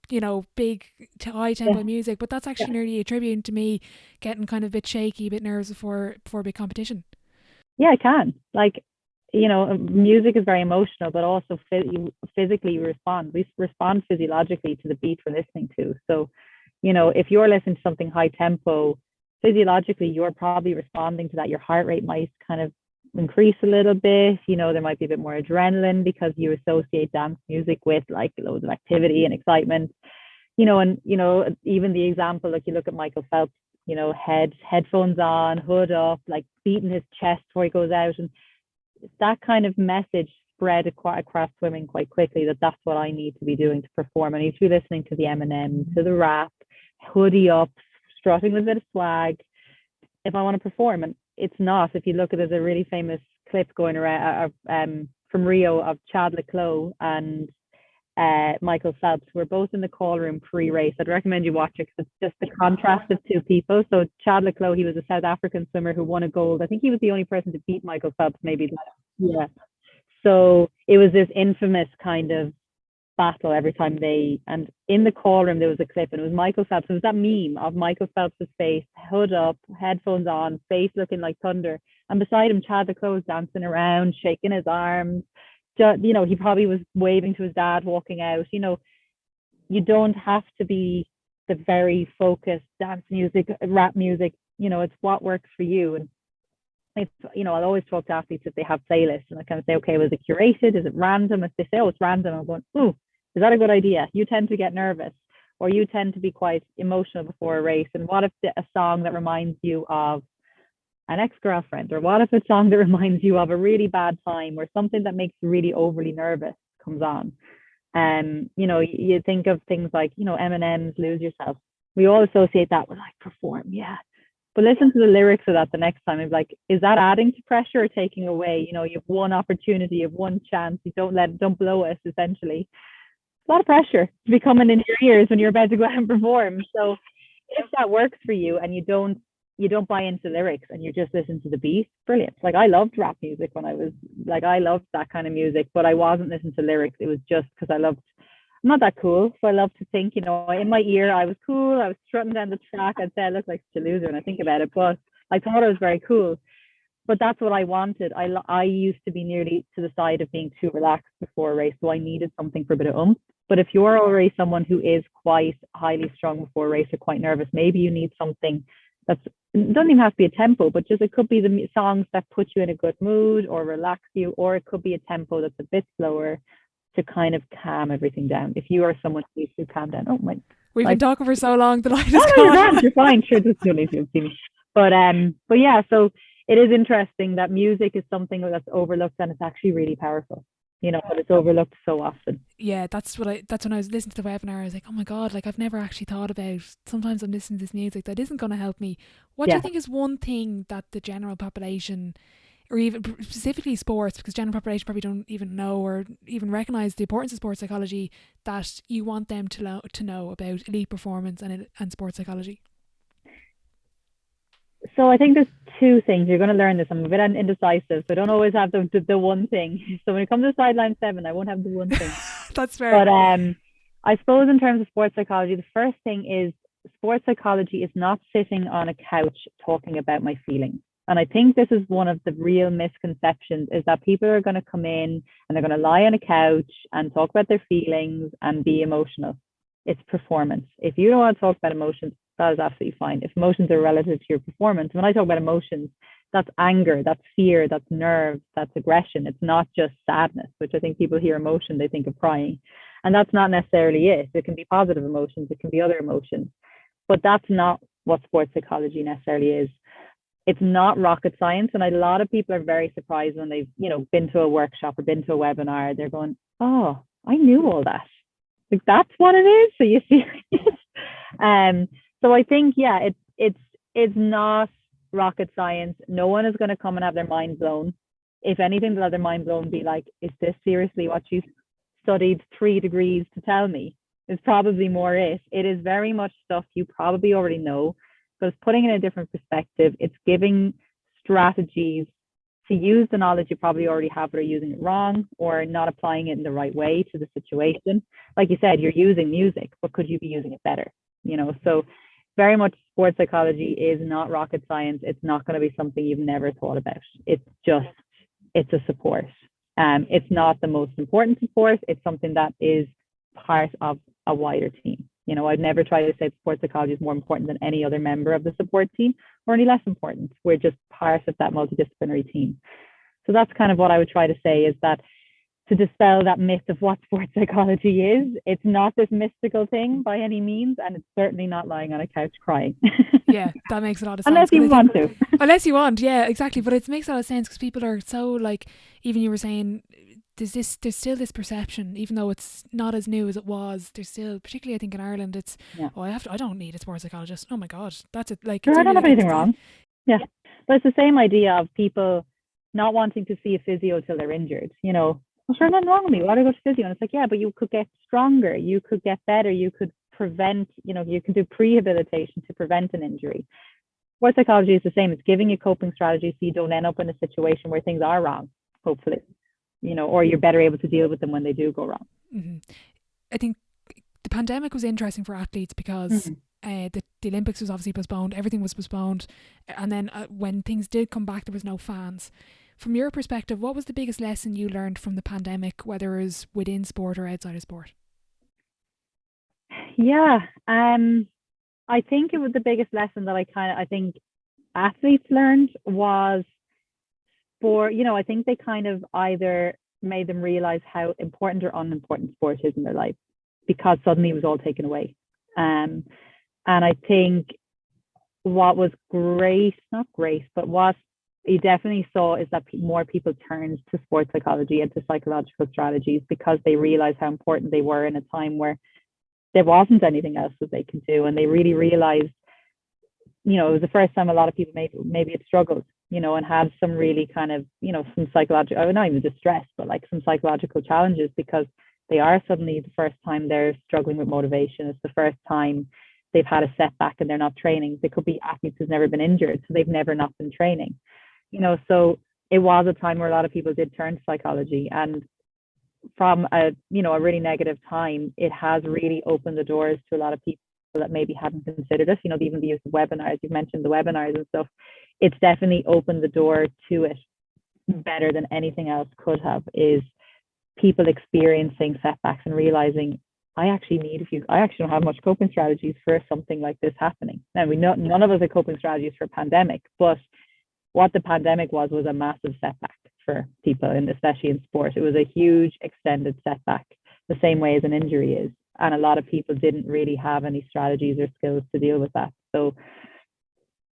big high tempo music, but that's actually nearly attributing to me getting kind of a bit shaky, a bit nervous before a big competition. Yeah, I can. Like, music is very emotional, but also physically respond. We respond physiologically to the beat we're listening to. So, if you're listening to something high tempo, physiologically, you're probably responding to that. Your heart rate might kind of increase a little bit. There might be a bit more adrenaline because you associate dance music with like loads of activity and excitement. And even the example, like you look at Michael Phelps, headphones on, hood up, like beating his chest before he goes out, and that kind of message spread across swimming quite quickly, that that's what I need to be doing to perform. I need to be listening to the Eminem, to the rap, hoodie up, strutting with a bit of swag if I want to perform. And it's not. If you look at it, there's a really famous clip going around from Rio of Chad Leclos and Michael Phelps, who were both in the call room pre-race. I'd recommend you watch it because it's just the contrast of two people. So Chad Leclos, he was a South African swimmer who won a gold. I think he was the only person to beat Michael Phelps, maybe. Yeah. So it was this infamous kind of battle every time and in the call room there was a clip, and it was Michael Phelps. It was that meme of Michael Phelps' face, hood up, headphones on, face looking like thunder, and beside him Chad Leclos dancing around, shaking his arms. You know, he probably was waving to his dad walking out. You know, you don't have to be the very focused dance music, rap music. You know, it's what works for you. And it's, you know, I'll always talk to athletes if they have playlists, and I kind of say, okay, was it curated? Is it random? If they say, oh, it's random, I'm going, ooh, is that a good idea? You tend to get nervous, or you tend to be quite emotional before a race. And what if a song that reminds you of an ex-girlfriend, or what if a song that reminds you of a really bad time, or something that makes you really overly nervous comes on? You know, you think of things like, you know, Eminem's Lose Yourself. We all associate that with like perform, yeah. But listen to the lyrics of that the next time. It's like, is that adding to pressure or taking away? You know, you have one opportunity, you have one chance. You don't blow us, essentially. A lot of pressure to be coming in your ears when you're about to go out and perform. So if that works for you and you don't buy into lyrics and you just listen to the beat, brilliant. Like, I loved rap music when I was like, I loved that kind of music, but I wasn't listening to lyrics. It was just because I'm not that cool. So I love to think, you know, in my ear, I was cool. I was strutting down the track. I'd say I looked like a loser when I think about it, but I thought I was very cool. But that's what I wanted. I used to be nearly to the side of being too relaxed before a race. So I needed something for a bit of oomph. But if you're already someone who is quite highly strung before a race or quite nervous, maybe you need something it doesn't even have to be a tempo, but just it could be the songs that put you in a good mood or relax you, or it could be a tempo that's a bit slower to kind of calm everything down. If you are someone who needs to calm down, we've been talking for so long, the light is gone. You're fine. Sure, this is only you see me. But yeah, so it is interesting that music is something that's overlooked, and it's actually really powerful. You know, but it's overlooked so often. Yeah, that's when I was listening to the webinar, I was like, oh my God, like I've never actually thought about, sometimes I'm listening to this music that isn't going to help me. What do you think is one thing that the general population, or even specifically sports, because general population probably don't even know or even recognise the importance of sports psychology, that you want them to know about elite performance and sports psychology? So I think there's two things. You're going to learn this. I'm a bit indecisive, so I don't always have the one thing. So when it comes to sideline 7, I won't have the one thing. That's fair. But I suppose in terms of sports psychology, the first thing is sports psychology is not sitting on a couch talking about my feelings. And I think this is one of the real misconceptions, is that people are going to come in and they're going to lie on a couch and talk about their feelings and be emotional. It's performance. If you don't want to talk about emotions, that is absolutely fine. If emotions are relative to your performance, when I talk about emotions, that's anger, that's fear, that's nerves, that's aggression. It's not just sadness, which I think people hear emotion, they think of crying. And that's not necessarily it. It can be positive emotions, it can be other emotions. But that's not what sports psychology necessarily is. It's not rocket science. And a lot of people are very surprised when they've, you know, been to a workshop or been to a webinar. They're going, oh, I knew all that. Like, that's what it is. So you see, so I think, yeah, it's not rocket science. No one is going to come and have their mind blown. If anything, they'll have their mind blown, be like, is this seriously what you studied 3 degrees to tell me? Is probably more it. It is very much stuff you probably already know, but it's putting it in a different perspective. It's giving strategies to use the knowledge you probably already have, but are using it wrong or not applying it in the right way to the situation. Like you said, you're using music, but could you be using it better? You know, so very much sports psychology is not rocket science. It's not going to be something you've never thought about. It's a support. It's not the most important support. It's something that is part of a wider team. You know, I'd never try to say sports psychology is more important than any other member of the support team or any less important. We're just part of that multidisciplinary team. So that's kind of what I would try to say, is that to dispel that myth of what sports psychology is. It's not this mystical thing by any means, and it's certainly not lying on a couch crying. Yeah, that makes a lot of sense. Unless you want to. Unless you want, yeah, exactly. But it makes a lot of sense because people are so like, even you were saying, there's still this perception, even though it's not as new as it was. There's still, particularly I think in Ireland, it's I don't need a sports psychologist. Oh my god, that's it. Like, I don't have anything wrong. Yeah, but it's the same idea of people not wanting to see a physio till they're injured. Well, sure, nothing wrong with me. Why do I go to physio? And it's like, yeah, but you could get stronger. You could get better. You could prevent, you can do prehabilitation to prevent an injury. Sports psychology is the same. It's giving you coping strategies so you don't end up in a situation where things are wrong, hopefully, or you're better able to deal with them when they do go wrong. Mm-hmm. I think the pandemic was interesting for athletes because the Olympics was obviously postponed. Everything was postponed. And then when things did come back, there was no fans. From your perspective, what was the biggest lesson you learned from the pandemic, whether it was within sport or outside of sport? Yeah, I think it was the biggest lesson that I think athletes learned was I think they kind of either made them realize how important or unimportant sport is in their life because suddenly it was all taken away. And I think what was not great, but what you definitely saw is that more people turned to sports psychology and to psychological strategies because they realized how important they were in a time where there wasn't anything else that they could do. And they really realized, it was the first time a lot of people maybe had struggled, and had some really kind of, some psychological, not even distress, but like some psychological challenges because they are suddenly the first time they're struggling with motivation. It's the first time they've had a setback and they're not training. They could be athletes who've never been injured, so they've never not been training. So it was a time where a lot of people did turn to psychology, and from a really negative time, it has really opened the doors to a lot of people that maybe hadn't considered it. Even the use of webinars, you've mentioned the webinars and stuff. It's definitely opened the door to it better than anything else could have, is people experiencing setbacks and realizing I actually don't have much coping strategies for something like this happening. Now we know none of us have coping strategies for a pandemic, but what the pandemic was a massive setback for people, and especially in sport. It was a huge extended setback, the same way as an injury is. And a lot of people didn't really have any strategies or skills to deal with that. So,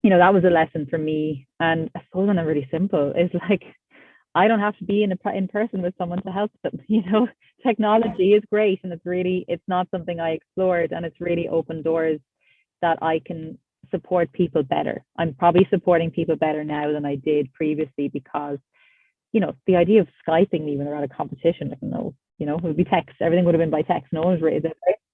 that was a lesson for me. And I suppose on a really simple, is like, I don't have to be in person with someone to help them. Technology is great, and it's not something I explored, and it's really opened doors that I can support people better. I'm probably supporting people better now than I did previously because, the idea of Skyping me when they're at a competition, I don't know, it would be text. Everything would have been by text. No one's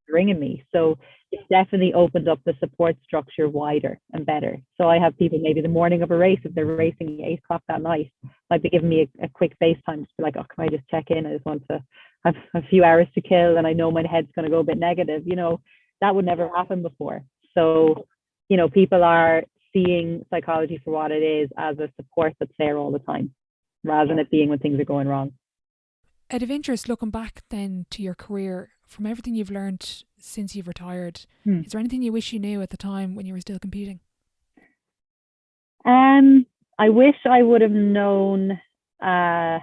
ringing me. So it's definitely opened up the support structure wider and better. So I have people maybe the morning of a race, if they're racing at 8:00 that night, might be giving me a quick FaceTime to be like, oh, can I just check in? I just want to have a few hours to kill, and I know my head's going to go a bit negative. That would never happen before. So, people are seeing psychology for what it is, as a support that's there all the time, rather than it being when things are going wrong. Out of interest, looking back then to your career, from everything you've learned since you've retired, is there anything you wish you knew at the time when you were still competing? I wish I would have known. I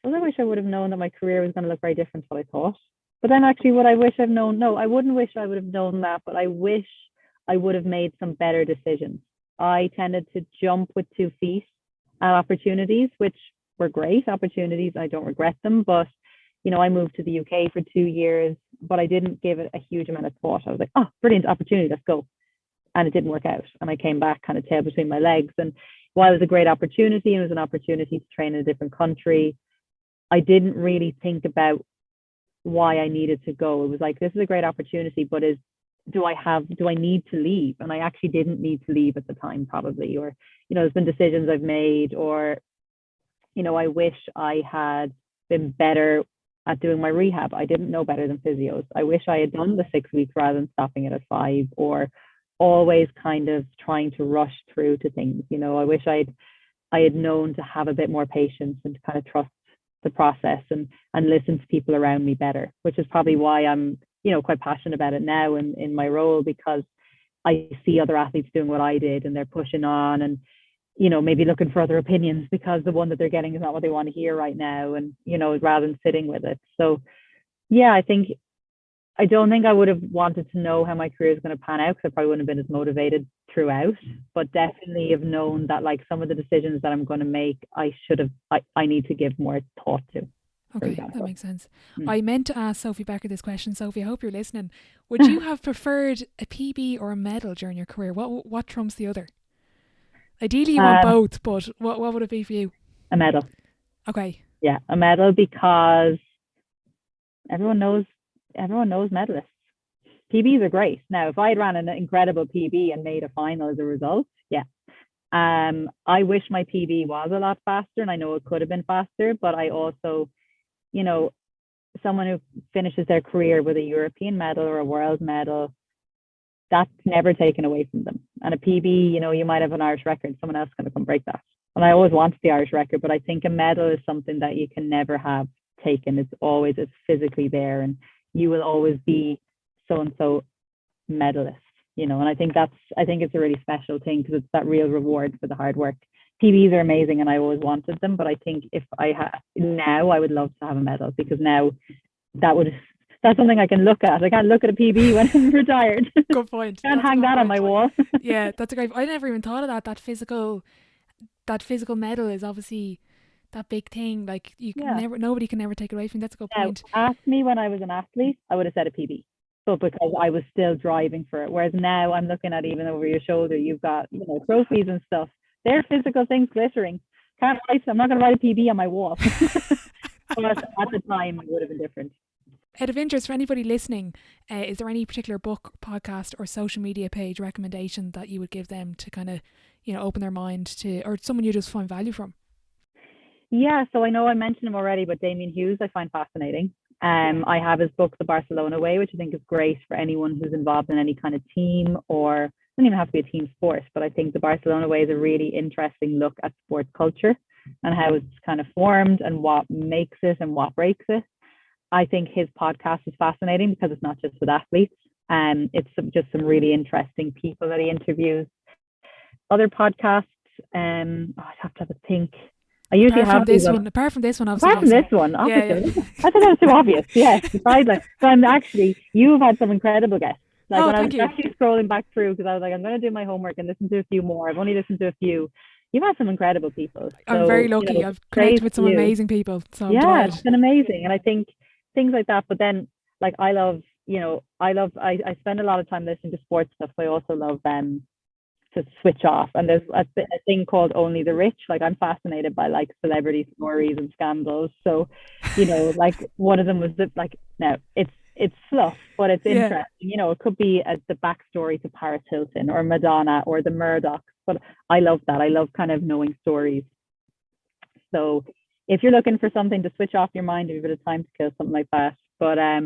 wish I would have known that my career was going to look very different to what I thought. But then actually, what I wish I've known, no, I wouldn't wish I would have known that, but I wish I would have made some better decisions. I tended to jump with 2 feet at opportunities, which were great opportunities. I don't regret them, but I moved to the UK for 2 years, but I didn't give it a huge amount of thought. I was like, oh, brilliant opportunity, let's go. And it didn't work out. And I came back kind of tail between my legs. And while it was a great opportunity, and it was an opportunity to train in a different country, I didn't really think about why I needed to go. It was like, this is a great opportunity, but do I need to leave? And I actually didn't need to leave at the time, probably. Or, there's been decisions I've made, or, I wish I had been better at doing my rehab. I didn't know better than physios. I wish I had done the 6 weeks rather than stopping it at 5, or always kind of trying to rush through to things. I wish I had known to have a bit more patience and to kind of trust the process and listen to people around me better, which is probably why I'm, quite passionate about it now in my role, because I see other athletes doing what I did, and they're pushing on, and maybe looking for other opinions because the one that they're getting is not what they want to hear right now, and rather than sitting with it. So yeah, I don't think I would have wanted to know how my career is going to pan out, because I probably wouldn't have been as motivated throughout, but definitely have known that like some of the decisions that I'm going to make, I need to give more thought to. Okay, that makes sense. I meant to ask Sophie Becker this question. Sophie, I hope you're listening. Would you have preferred a PB or a medal during your career? What trumps the other? Ideally, you want both, but what would it be for you? A medal. Okay. Yeah, a medal, because everyone knows medalists. PBs are great. Now, if I'd ran an incredible PB and made a final as a result, yeah. I wish my PB was a lot faster, and I know it could have been faster, but I also, someone who finishes their career with a European medal or a world medal, that's never taken away from them. And a PB, you might have an Irish record, someone else is going to come break that. And I always wanted the Irish record, but I think a medal is something that you can never have taken. It's physically there, and you will always be so-and-so medalist, and I think it's a really special thing, because it's that real reward for the hard work. PBs are amazing, and I always wanted them, but I think if now I would love to have a medal, because now that's something I can look at. I can't look at a PB when I'm retired. Good point. Can't hang that on my wall. Yeah, that's a great. I never even thought of that. That physical medal is obviously that big thing. Like nobody can ever take it away from you. That's a good point. Ask me when I was an athlete, I would have said a PB. But because I was still driving for it. Whereas now I'm looking at, even over your shoulder, you've got, trophies and stuff. They're physical things glittering. I'm not going to write a PB on my wall. But at the time, it would have been different. Out of interest, for anybody listening, is there any particular book, podcast, or social media page recommendation that you would give them to kind of, open their mind to, or someone you just find value from? Yeah, so I know I mentioned him already, but Damien Hughes I find fascinating. I have his book, The Barcelona Way, which I think is great for anyone who's involved in any kind of team, or it doesn't even have to be a team sport, but I think The Barcelona Way is a really interesting look at sports culture and how it's kind of formed and what makes it and what breaks it. I think his podcast is fascinating because it's not just with athletes, and it's just some really interesting people that he interviews. Other podcasts, I'd have to have a think. I usually apart from this one, obviously. Yeah. I thought that was too obvious. Yeah, so you've had some incredible guests. Like when I was actually scrolling back through, because I was like, I'm going to do my homework and listen to a few more. I've only listened to a few. You've had some incredible people. I'm very lucky. I've connected with some amazing people. So it's been amazing, and I think things like that. But then, like, I spend a lot of time listening to sports stuff. So I also love to switch off, and there's a thing called Only the Rich. Like, I'm fascinated by like celebrity stories and scandals, so like one of them was now it's fluff, but it's interesting. It could be the backstory to Paris Hilton or Madonna or the Murdochs, but I love that. I love kind of knowing stories. So if you're looking for something to switch off your mind, if you've a bit of time to kill, something like that. But I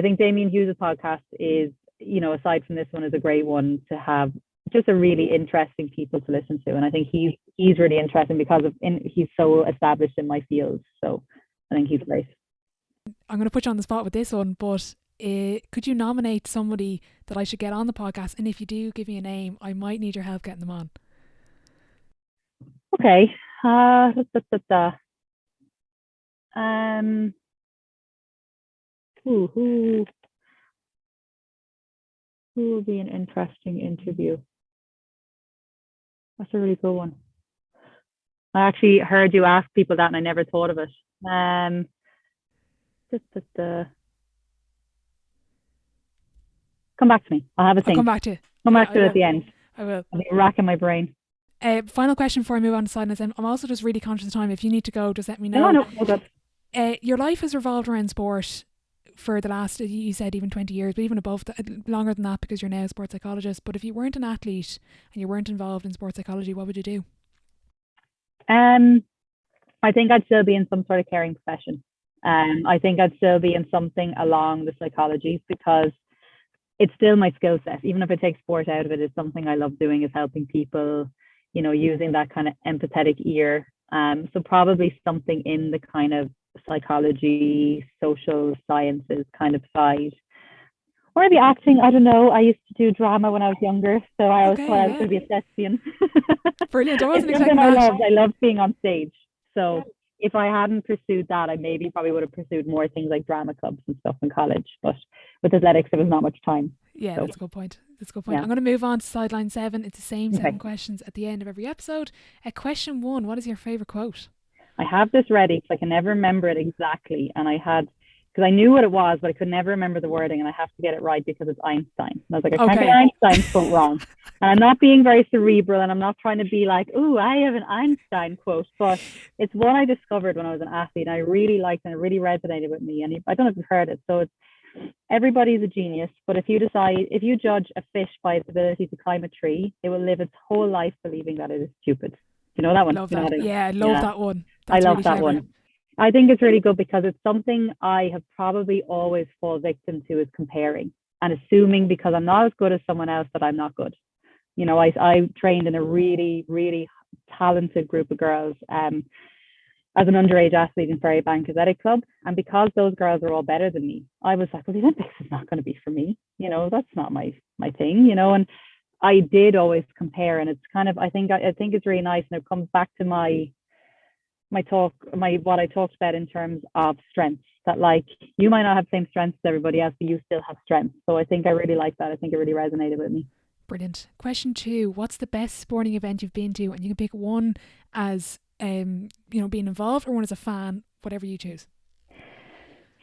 think Damien Hughes' podcast is, aside from this one, is a great one to have. Just a really interesting people to listen to, and I think he's really interesting because he's so established in my field. So I think he's great. I'm going to put you on the spot with this one, but could you nominate somebody that I should get on the podcast? And if you do, give me a name. I might need your help getting them on. Okay. Who will be an interesting interview? That's a really good one. I actually heard you ask people that, and I never thought of it. Come back to me. I'll have a think. I'll come back to you. Come back to it at the end. I will. I'll be racking my brain. Final question before I move on to silence. I'm also just really conscious of time. If you need to go, just let me know. No, good. Your life has revolved around sport for the last, you said, even 20 years, but even above that, longer than that, because you're now a sports psychologist. But if you weren't an athlete and you weren't involved in sports psychology, what would you do? I think I'd still be in some sort of caring profession. I think I'd still be in something along the psychology, because it's still my skill set. Even if I take sport out of it, it's something I love doing, is helping people, using that kind of empathetic ear. So probably something in the kind of psychology, social sciences kind of side. Or maybe acting. I don't know. I used to do drama when I was younger, so I always thought Okay, I was yeah. going to be a thespian. Brilliant. I It's wasn't something expecting I that. loved. I loved being on stage. So if I hadn't pursued that, I maybe probably would have pursued more things like drama clubs and stuff in college. But with athletics, there was not much time. Yeah, So that's a good point. That's a good point. yeah. I'm going to move on to sideline 7. It's the same Okay. 7 questions at the end of every episode. Question 1, what is your favourite quote? I have this ready because I can never remember it exactly. And because I knew what it was, but I could never remember the wording, and I have to get it right because it's Einstein. And I was like, I can't get Okay. Einstein's quote wrong. And I'm not being very cerebral, and I'm not trying to be like, oh, I have an Einstein quote, but it's one I discovered when I was an athlete, and I really liked it, and it really resonated with me. And I don't know if you've heard it. So it's, everybody's a genius, but if you judge a fish by its ability to climb a tree, it will live its whole life believing that it is stupid. You know that one? Love You know that. what I mean? Yeah, I love Yeah. that one. I That's love really that clever. one. I think it's really good because it's something I have probably always fall victim to, is comparing and assuming because I'm not as good as someone else that I'm not good. You know, I trained in a really, really talented group of girls as an underage athlete in Ferrybank Athletic Club. And because those girls are all better than me, I was like, well, the Olympics is not going to be for me. You know, that's not my thing, you know. And I did always compare, and it's kind of, I think it's really nice. And it comes back to what I talked about in terms of strengths, that like you might not have the same strengths as everybody else, but you still have strengths. So I think I really like that. I think it really resonated with me. Brilliant. Question 2, what's the best sporting event you've been to? And you can pick one as being involved, or one as a fan, whatever you choose.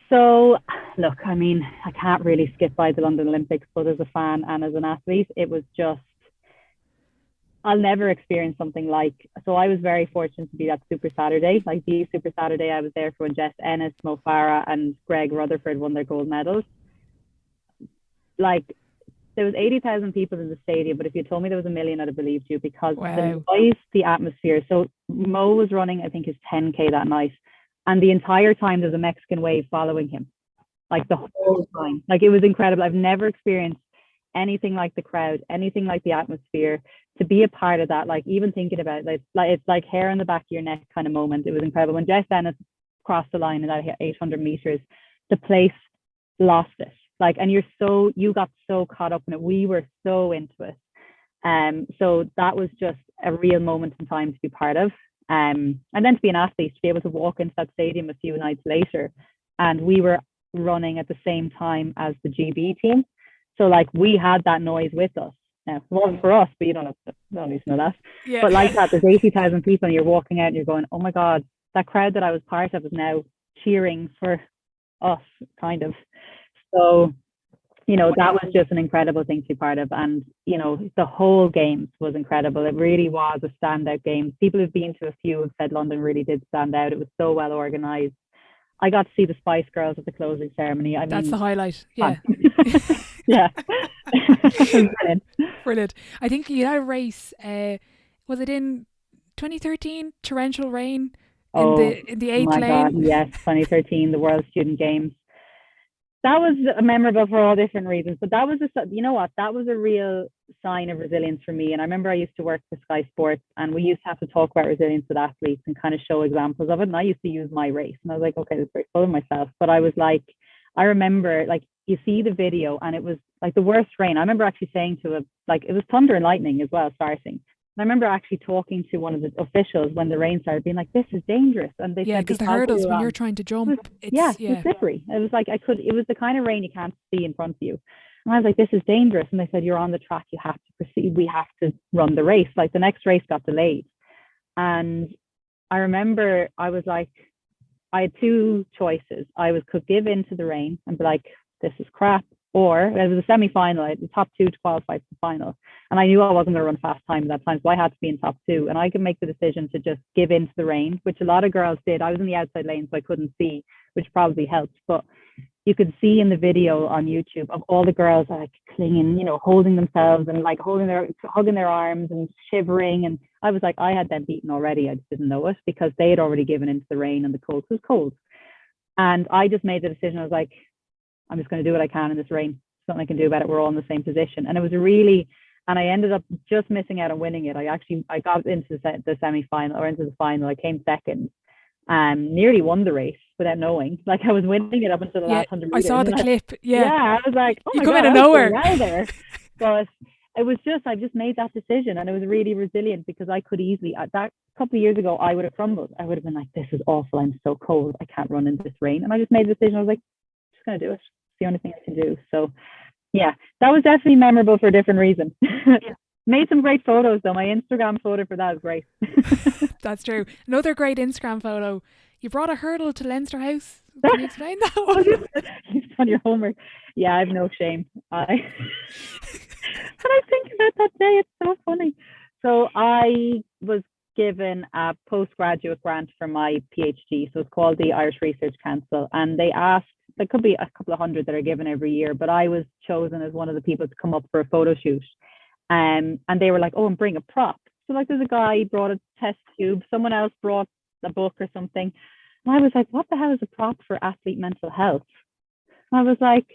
So look, I mean, I can't really skip by the London Olympics, but as a fan and as an athlete, it was just, I'll never experience something like. So I was very fortunate to be at Super Saturday. Like the Super Saturday, I was there for when Jess Ennis, Mo Farah, and Greg Rutherford won their gold medals. Like there was 80,000 people in the stadium, but if you told me there was a million, I'd have believed you because Wow. the noise, the atmosphere. So Mo was running, I think, his 10K that night, and the entire time there's a Mexican wave following him, like the whole time. Like it was incredible. I've never experienced anything like the crowd, anything like the atmosphere. To be a part of that, like even thinking about it, like it's like hair on the back of your neck kind of moment. It was incredible. When Jess Ennis crossed the line in that 800 meters, the place lost it. Like, and you got so caught up in it. We were so into it. So that was just a real moment in time to be part of. And then to be an athlete, to be able to walk into that stadium a few nights later, and we were running at the same time as the GB team. So like we had that noise with us. Now, it wasn't for us, but you don't need to know that. Yeah. But like that, there's 80,000 people, and you're walking out and you're going, oh my God, that crowd that I was part of is now cheering for us, kind of. So, you know, that was just an incredible thing to be part of. And, you know, the whole games was incredible. It really was a standout game. People who've been to a few have said London really did stand out. It was so well organized. I got to see the Spice Girls at the closing ceremony. I mean, that's the highlight. Yeah. Yeah. Brilliant. Brilliant. I think you had a race, was it in 2013, torrential rain in the 8th my lane? God, yes, 2013, the World Student Games. That was memorable for all different reasons, but that was you know what, that was a real sign of resilience for me. And I remember I used to work for Sky Sports, and we used to have to talk about resilience with athletes and kind of show examples of it. And I used to use my race, and I was like, okay, that's very full of myself. But I was like, I remember, like, you see the video, and it was like the worst rain. I remember actually saying to it was thunder and lightning as well starting. And I remember actually talking to one of the officials when the rain started, being like, this is dangerous. And they said, because the hurdles, when you're trying to jump, it's slippery. It was like, it was the kind of rain you can't see in front of you. And I was like, this is dangerous. And they said, you're on the track, you have to proceed, we have to run the race. Like the next race got delayed. And I remember I was like, I had two choices. Could give in to the rain and be like, this is crap. Or it was a semi-final, I had the top two to qualify for the final. And I knew I wasn't going to run fast time at that time, so I had to be in top two. And I could make the decision to just give in to the rain, which a lot of girls did. I was in the outside lane, so I couldn't see, which probably helped. But you could see in the video on YouTube of all the girls like clinging, you know, holding themselves and like hugging their arms and shivering. And I was like, I had them beaten already. I just didn't know it because they had already given into the rain and the cold. It was cold. And I just made the decision. I was like, I'm just going to do what I can in this rain. There's nothing I can do about it. We're all in the same position. And it was and I ended up just missing out on winning it. I got into the semi-final or into the final. I came second and nearly won the race. without knowing. Like I was winning it up until the Yeah, last 100 I meters. saw the clip. Yeah. Yeah, I was like, oh You my come God, out of I was nowhere. doing well there. But it was just, I just made that decision, and it was really resilient, because I could easily, at that couple of years ago, I would have crumbled. I would have been like, this is awful. I'm so cold. I can't run in this rain. And I just made the decision. I was like, I'm just going to do it. It's the only thing I can do. So yeah, that was definitely memorable for a different reason. Made some great photos though. My Instagram photo for that is great. That's true. Another great Instagram photo. You brought a hurdle to Leinster House. Can you explain that one? You've done your homework. Yeah, I've no shame. When I think about that day, it's so funny. So I was given a postgraduate grant for my PhD. So it's called the Irish Research Council. And they asked, there could be a couple of hundred that are given every year, but I was chosen as one of the people to come up for a photo shoot. And they were like, oh, and bring a prop. So like there's a guy brought a test tube, someone else brought a book or something. And I was like, what the hell is a prop for athlete mental health? And I was like,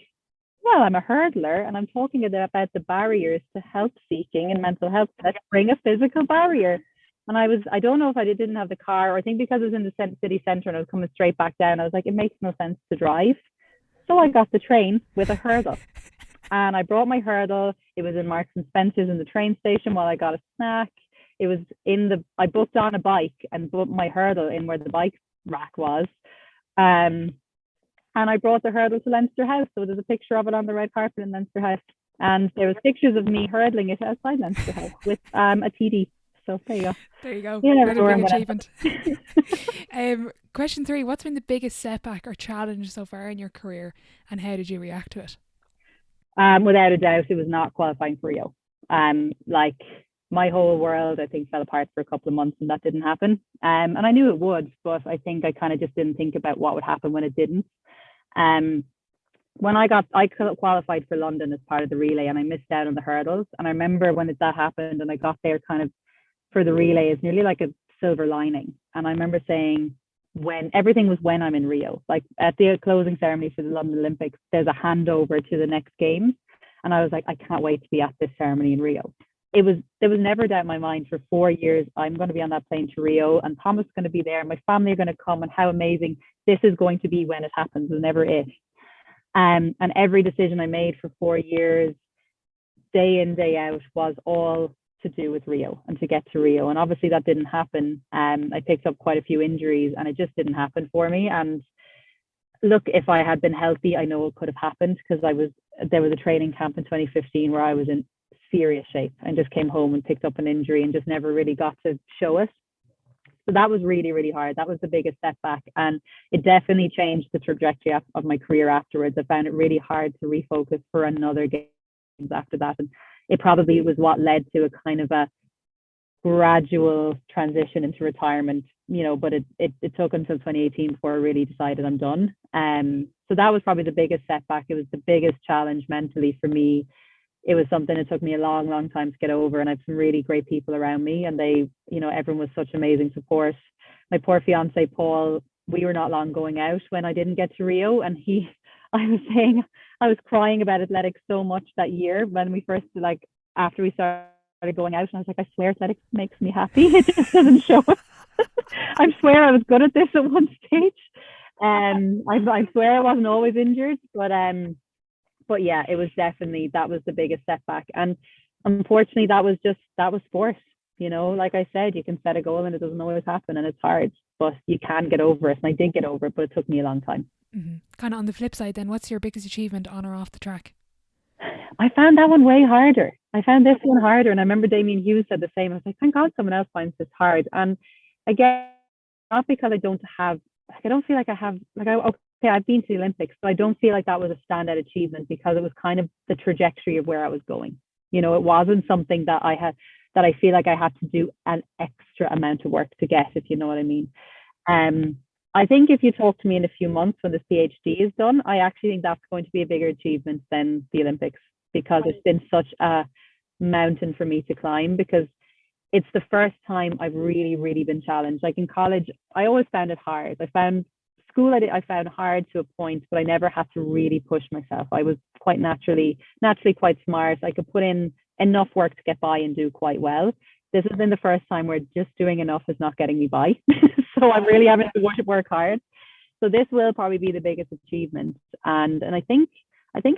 well, I'm a hurdler and I'm talking about the barriers to help seeking and mental health. Let's bring a physical barrier. And I don't know if I didn't have the car, or I think because I was in the city centre and I was coming straight back down, I was like, it makes no sense to drive. So I got the train with a hurdle. And I brought my hurdle. It was in Marks and Spencer's in the train station while I got a snack. It was I booked on a bike and put my hurdle in where the bike rack was. And I brought the hurdle to Leinster House. So there's a picture of it on the red carpet in Leinster House. And there was pictures of me hurdling it outside Leinster House with a TD. So there you go. There you go. Yeah, big achievement. Question 3. What's been the biggest setback or challenge so far in your career, and how did you react to it? Without a doubt, it was not qualifying for Rio. Like my whole world, I think, fell apart for a couple of months, and that didn't happen. And I knew it would, but I think I kind of just didn't think about what would happen when it didn't. When I qualified for London as part of the relay, and I missed out on the hurdles. And I remember when that happened, and I got there kind of for the relay, is nearly like a silver lining. And I remember saying, when I'm in Rio, like at the closing ceremony for the London Olympics, there's a handover to the next games. And I was like, I can't wait to be at this ceremony in Rio. There was never a doubt in my mind for 4 years, I'm going to be on that plane to Rio, and Thomas is going to be there, and my family are going to come, and how amazing this is going to be when it happens. It was never it. And every decision I made for 4 years, day in, day out, was all to do with Rio and to get to Rio. And obviously that didn't happen. I picked up quite a few injuries, and it just didn't happen for me. And look, if I had been healthy, I know it could have happened, because there was a training camp in 2015 where I was in serious shape and just came home and picked up an injury and just never really got to show it. So that was really, really hard. That was the biggest setback. And it definitely changed the trajectory of my career afterwards. I found it really hard to refocus for another games after that. And it probably was what led to a kind of a gradual transition into retirement, but it took until 2018 before I really decided I'm done. So that was probably the biggest setback. It was the biggest challenge mentally for me. It was something that took me a long, long time to get over. And I have some really great people around me, and they, everyone was such amazing support. My poor fiance, Paul, we were not long going out when I didn't get to Rio. And I was crying about athletics so much that year when we first, after we started going out, and I was like, I swear athletics makes me happy. It just doesn't show it. I swear I was good at this at one stage. I swear I wasn't always injured, but yeah, it was definitely, that was the biggest setback. And unfortunately, that was sport. Like I said, you can set a goal and it doesn't always happen, and it's hard, but you can get over it. And I did get over it, but it took me a long time. Mm-hmm. Kind of on the flip side then, what's your biggest achievement on or off the track? I found that one way harder. I found this one harder. And I remember Damien Hughes said the same. I was like, thank God someone else finds this hard. And again, not because I don't feel like I have, okay, I've been to the Olympics, but I don't feel like that was a standout achievement, because it was kind of the trajectory of where I was going. It wasn't something that I feel like I had to do an extra amount of work to get, if you know what I mean. I think if you talk to me in a few months when this PhD is done, I actually think that's going to be a bigger achievement than the Olympics, because it's been such a mountain for me to climb, because it's the first time I've really, really been challenged. Like in college, I always found it hard. I found school I found hard to a point, but I never had to really push myself. I was quite naturally quite smart. I could put in enough work to get by and do quite well. This has been the first time where just doing enough is not getting me by. So I'm really having to work hard. So this will probably be the biggest achievement. And I think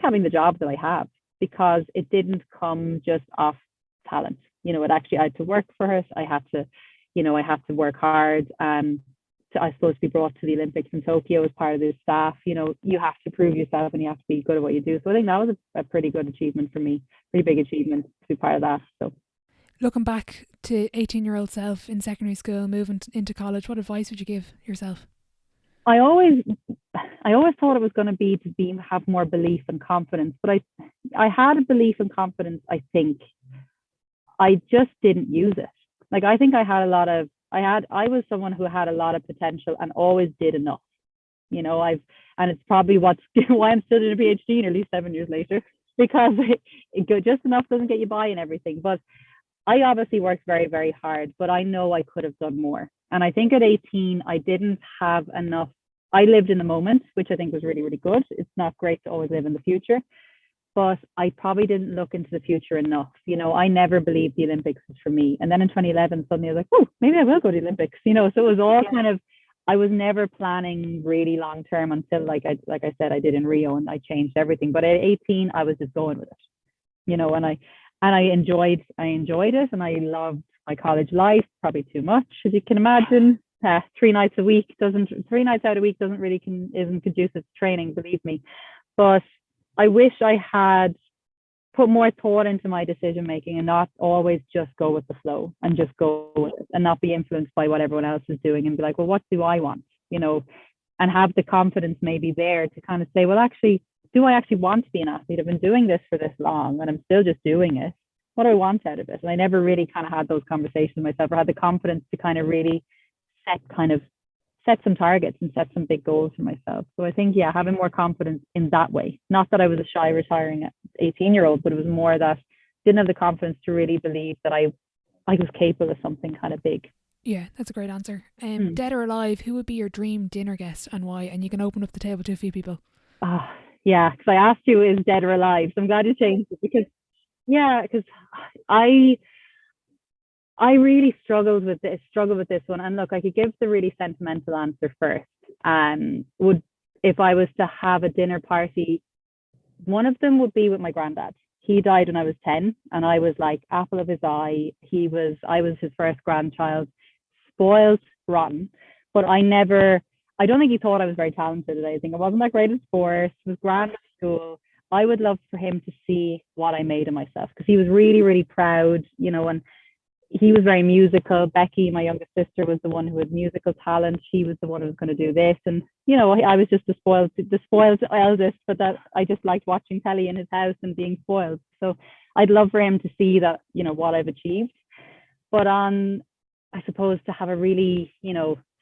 having the job that I have, because it didn't come just off talent. It actually, I had to work for it. I had to work hard. I suppose to be brought to the Olympics in Tokyo as part of the staff, you have to prove yourself and you have to be good at what you do. So I think that was a pretty good achievement for me, pretty big achievement to be part of that. So Looking back to 18-year-old self in secondary school, moving into college, what advice would you give yourself? I always thought it was going to be have more belief and confidence, but I had a belief and confidence. I think I just didn't use it. Like, I think I was someone who had a lot of potential and always did enough. And it's probably why I'm still doing a PhD nearly 7 years later, because just enough doesn't get you by and everything. But I obviously worked very, very hard, but I know I could have done more. And I think at 18, I didn't have enough. I lived in the moment, which I think was really, really good. It's not great to always live in the future, but I probably didn't look into the future enough. I never believed the Olympics was for me. And then in 2011, suddenly I was like, oh, maybe I will go to the Olympics. So it was all kind of, I was never planning really long term until, like I said, I did in Rio, and I changed everything. But at 18, I was just going with it, and I enjoyed it, and I loved my college life, probably too much, as you can imagine. 3 nights out a week isn't conducive to training, believe me. But I wish I had put more thought into my decision making and not always just go with the flow and just go with it and not be influenced by what everyone else is doing and be like, well, what do I want? And have the confidence maybe there to kind of say, well, actually, do I actually want to be an athlete? I've been doing this for this long and I'm still just doing it. What do I want out of it? And I never really kind of had those conversations with myself, or had the confidence to kind of really set some targets and set some big goals for myself. So I think, having more confidence in that way. Not that I was a shy retiring 18-year-old, but it was more that I didn't have the confidence to really believe that I was capable of something kind of big. Yeah, that's a great answer. Dead or alive, who would be your dream dinner guest and why? And you can open up the table to a few people. Yeah, because I asked you, is dead or alive? So I'm glad you changed it, because I really struggled with this one. And look, I could give the really sentimental answer first. If I was to have a dinner party, one of them would be with my granddad. He died when I was 10, and I was like apple of his eye. I was his first grandchild, spoiled, rotten. But I don't think he thought I was very talented. I think I wasn't that great at sports, was grand at school. I would love for him to see what I made of myself, because he was really, really proud, and he was very musical. Becky, my youngest sister, was the one who had musical talent. She was the one who was going to do this. And, I was just the spoiled eldest, but that I just liked watching telly in his house and being spoiled. So I'd love for him to see that, what I've achieved. But I suppose to have a really,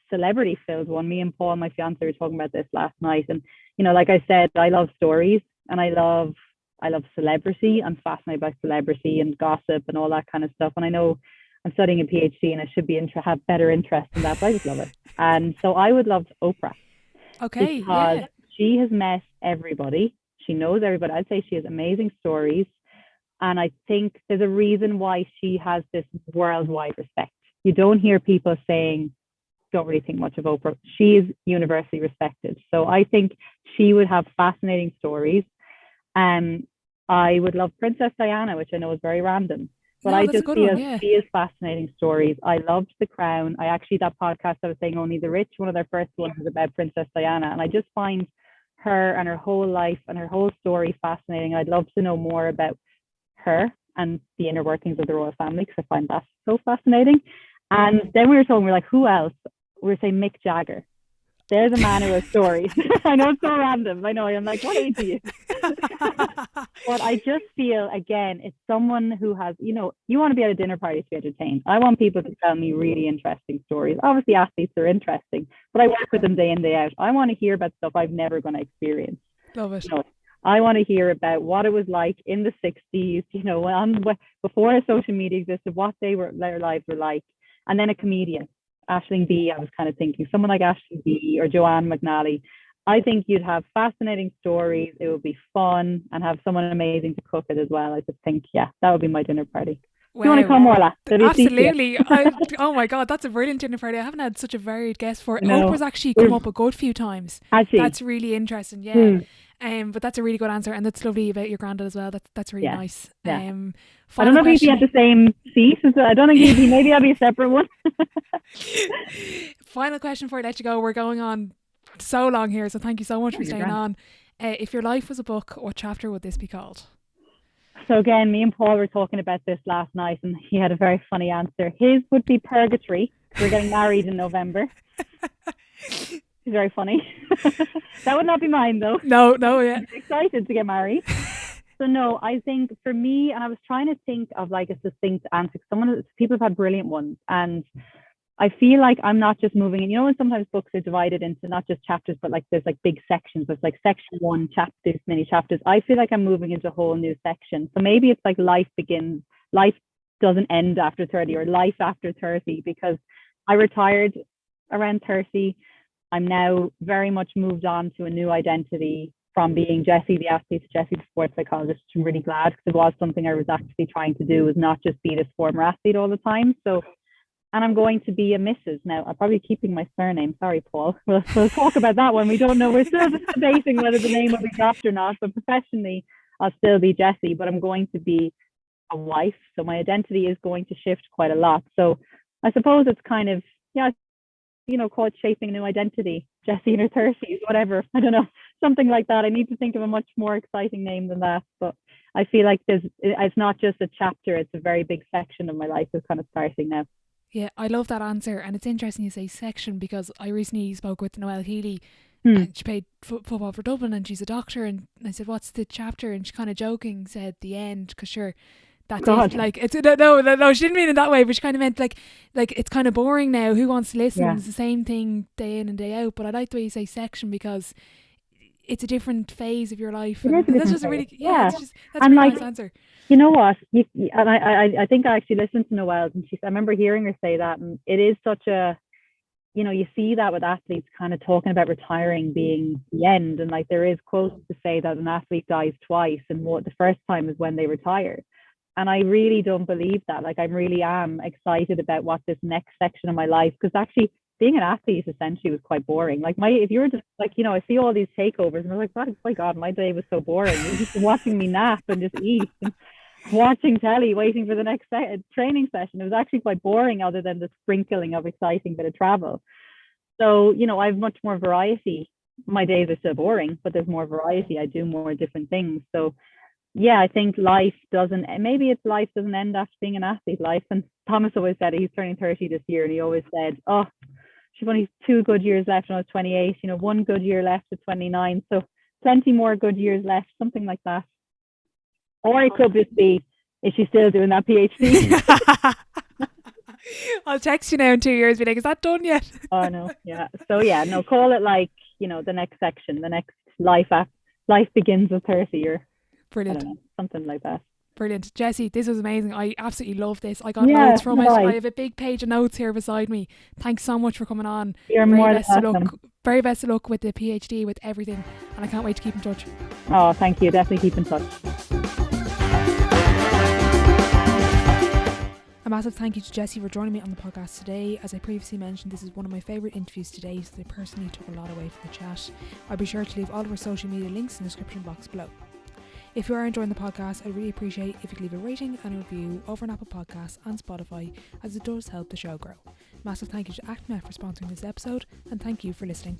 celebrity filled one. Me and Paul, my fiance, were talking about this last night. And, like I said, I love stories, and I love celebrity. I'm fascinated by celebrity and gossip and all that kind of stuff. And I know I'm studying a PhD and I should have better interest in that, but I just love it. And so I would love Oprah. Okay. Because she has met everybody. She knows everybody. I'd say she has amazing stories. And I think there's a reason why she has this worldwide respect. You don't hear people don't really think much of Oprah. She is universally respected. So I think she would have fascinating stories. I would love Princess Diana, which I know is very random, but I just feel she is fascinating stories. I loved The Crown. That podcast I was saying, Only the Rich, one of their first ones was about Princess Diana. And I just find her and her whole life and her whole story fascinating. I'd love to know more about her and the inner workings of the royal family, because I find that so fascinating. And then we're like, who else? We were saying Mick Jagger. There's a man who has stories. I know it's so random. I know. I'm like, what age are you? But I just feel, again, it's someone who has, you want to be at a dinner party to be entertained. I want people to tell me really interesting stories. Obviously, athletes are interesting, but I work with them day in, day out. I want to hear about stuff I've never going to experience. Love it. I want to hear about what it was like in the 60s, before social media existed, what their lives were like. And then a comedian. Aisling Bea, I was kind of thinking, someone like Aisling Bea or Joanne McNally. I think you'd have fascinating stories. It would be fun, and have someone amazing to cook it as well. I just think, that would be my dinner party. Do you want to come, Orla? Absolutely. Oh my God, that's a brilliant dinner party. I haven't had such a varied guest for it. No. Oprah's actually come up a good few times. Has she? That's really interesting, yeah. But that's a really good answer, and that's lovely about your granddad as well. That's really nice. Yeah. I don't know if he'd be at the same seat. I don't think maybe that'll be a separate one. Final question before I let you go. We're going on so long here, so thank you so much for staying on. If your life was a book, what chapter would this be called? So again, me and Paul were talking about this last night, and he had a very funny answer. His would be Purgatory. We're getting married in November. It's very funny. That would not be mine, though. No, yeah. I'm excited to get married. So no, I think for me, and I was trying to think of like a succinct answer. People have had brilliant ones, and I feel like I'm not just moving in. You know, when sometimes books are divided into not just chapters, but like there's like big sections. So it's like section 1, chapters, many chapters. I feel like I'm moving into a whole new section. So maybe it's like life doesn't end after 30, or life after 30, because I retired around 30. I'm now very much moved on to a new identity from being Jessie the athlete to Jessie the sports psychologist. I'm really glad, because it was something I was actually trying to do, was not just be this former athlete all the time. So. And I'm going to be a Mrs. now. I'm probably keeping my surname. Sorry, Paul. We'll talk about that when we don't know. We're still just debating whether the name will be dropped or not. But professionally, I'll still be Jessie, but I'm going to be a wife. So my identity is going to shift quite a lot. So I suppose it's kind of, call it shaping a new identity. Jessie in her 30s, whatever. I don't know. Something like that. I need to think of a much more exciting name than that. But I feel like it's not just a chapter. It's a very big section of my life is kind of starting now. Yeah, I love that answer, and it's interesting you say section, because I recently spoke with Noelle Healy, and she played football for Dublin, and she's a doctor, and I said, "What's the chapter?" And she kind of joking said, "The end," because sure, that's it. Like it's no, she didn't mean it that way, but she kind of meant like it's kind of boring now. Who wants to listen? Yeah. It's the same thing day in and day out. But I like the way you say section, because it's a different phase of your life. And that's just a really that's a really nice answer. You know what? And I think I actually listened to Noelle, and I remember hearing her say that, and it is such a, you see that with athletes kind of talking about retiring being the end, and like there is quotes to say that an athlete dies twice, and the first time is when they retire. And I really don't believe that. Like I really am excited about what this next section of my life, because actually being an athlete essentially was quite boring. Like if you were just like, I see all these takeovers, and I was like, my God, my day was so boring. You're just watching me nap and just eat. And watching telly, waiting for the next training session. It was actually quite boring, other than the sprinkling of exciting bit of travel. So, I have much more variety. My days are still boring, but there's more variety. I do more different things. So, yeah, I think life doesn't end after being an athlete. And Thomas always said he's turning 30 this year, and he always said, "Oh, she's only 2 good years left when I was 28. 1 good year left at 29. So plenty more good years left," something like that. Or it could just be, is she still doing that PhD? I'll text you now in 2 years, be like, is that done yet? Oh, no. Yeah. So, yeah, no, call it like, the next section, the next life begins with 30, or brilliant. Something like that. Brilliant. Jessie, this was amazing. I absolutely love this. I got loads from it. I have a big page of notes here beside me. Thanks so much for coming on. You're more than welcome. Very best of luck with the PhD, with everything. And I can't wait to keep in touch. Oh, thank you. Definitely keep in touch. A massive thank you to Jessie for joining me on the podcast today. As I previously mentioned, this is one of my favourite interviews today, so I personally took a lot away from the chat. I'll be sure to leave all of our social media links in the description box below. If you are enjoying the podcast, I'd really appreciate if you could leave a rating and a review over on Apple Podcasts and Spotify, as it does help the show grow. Massive thank you to Accredited for sponsoring this episode, and thank you for listening.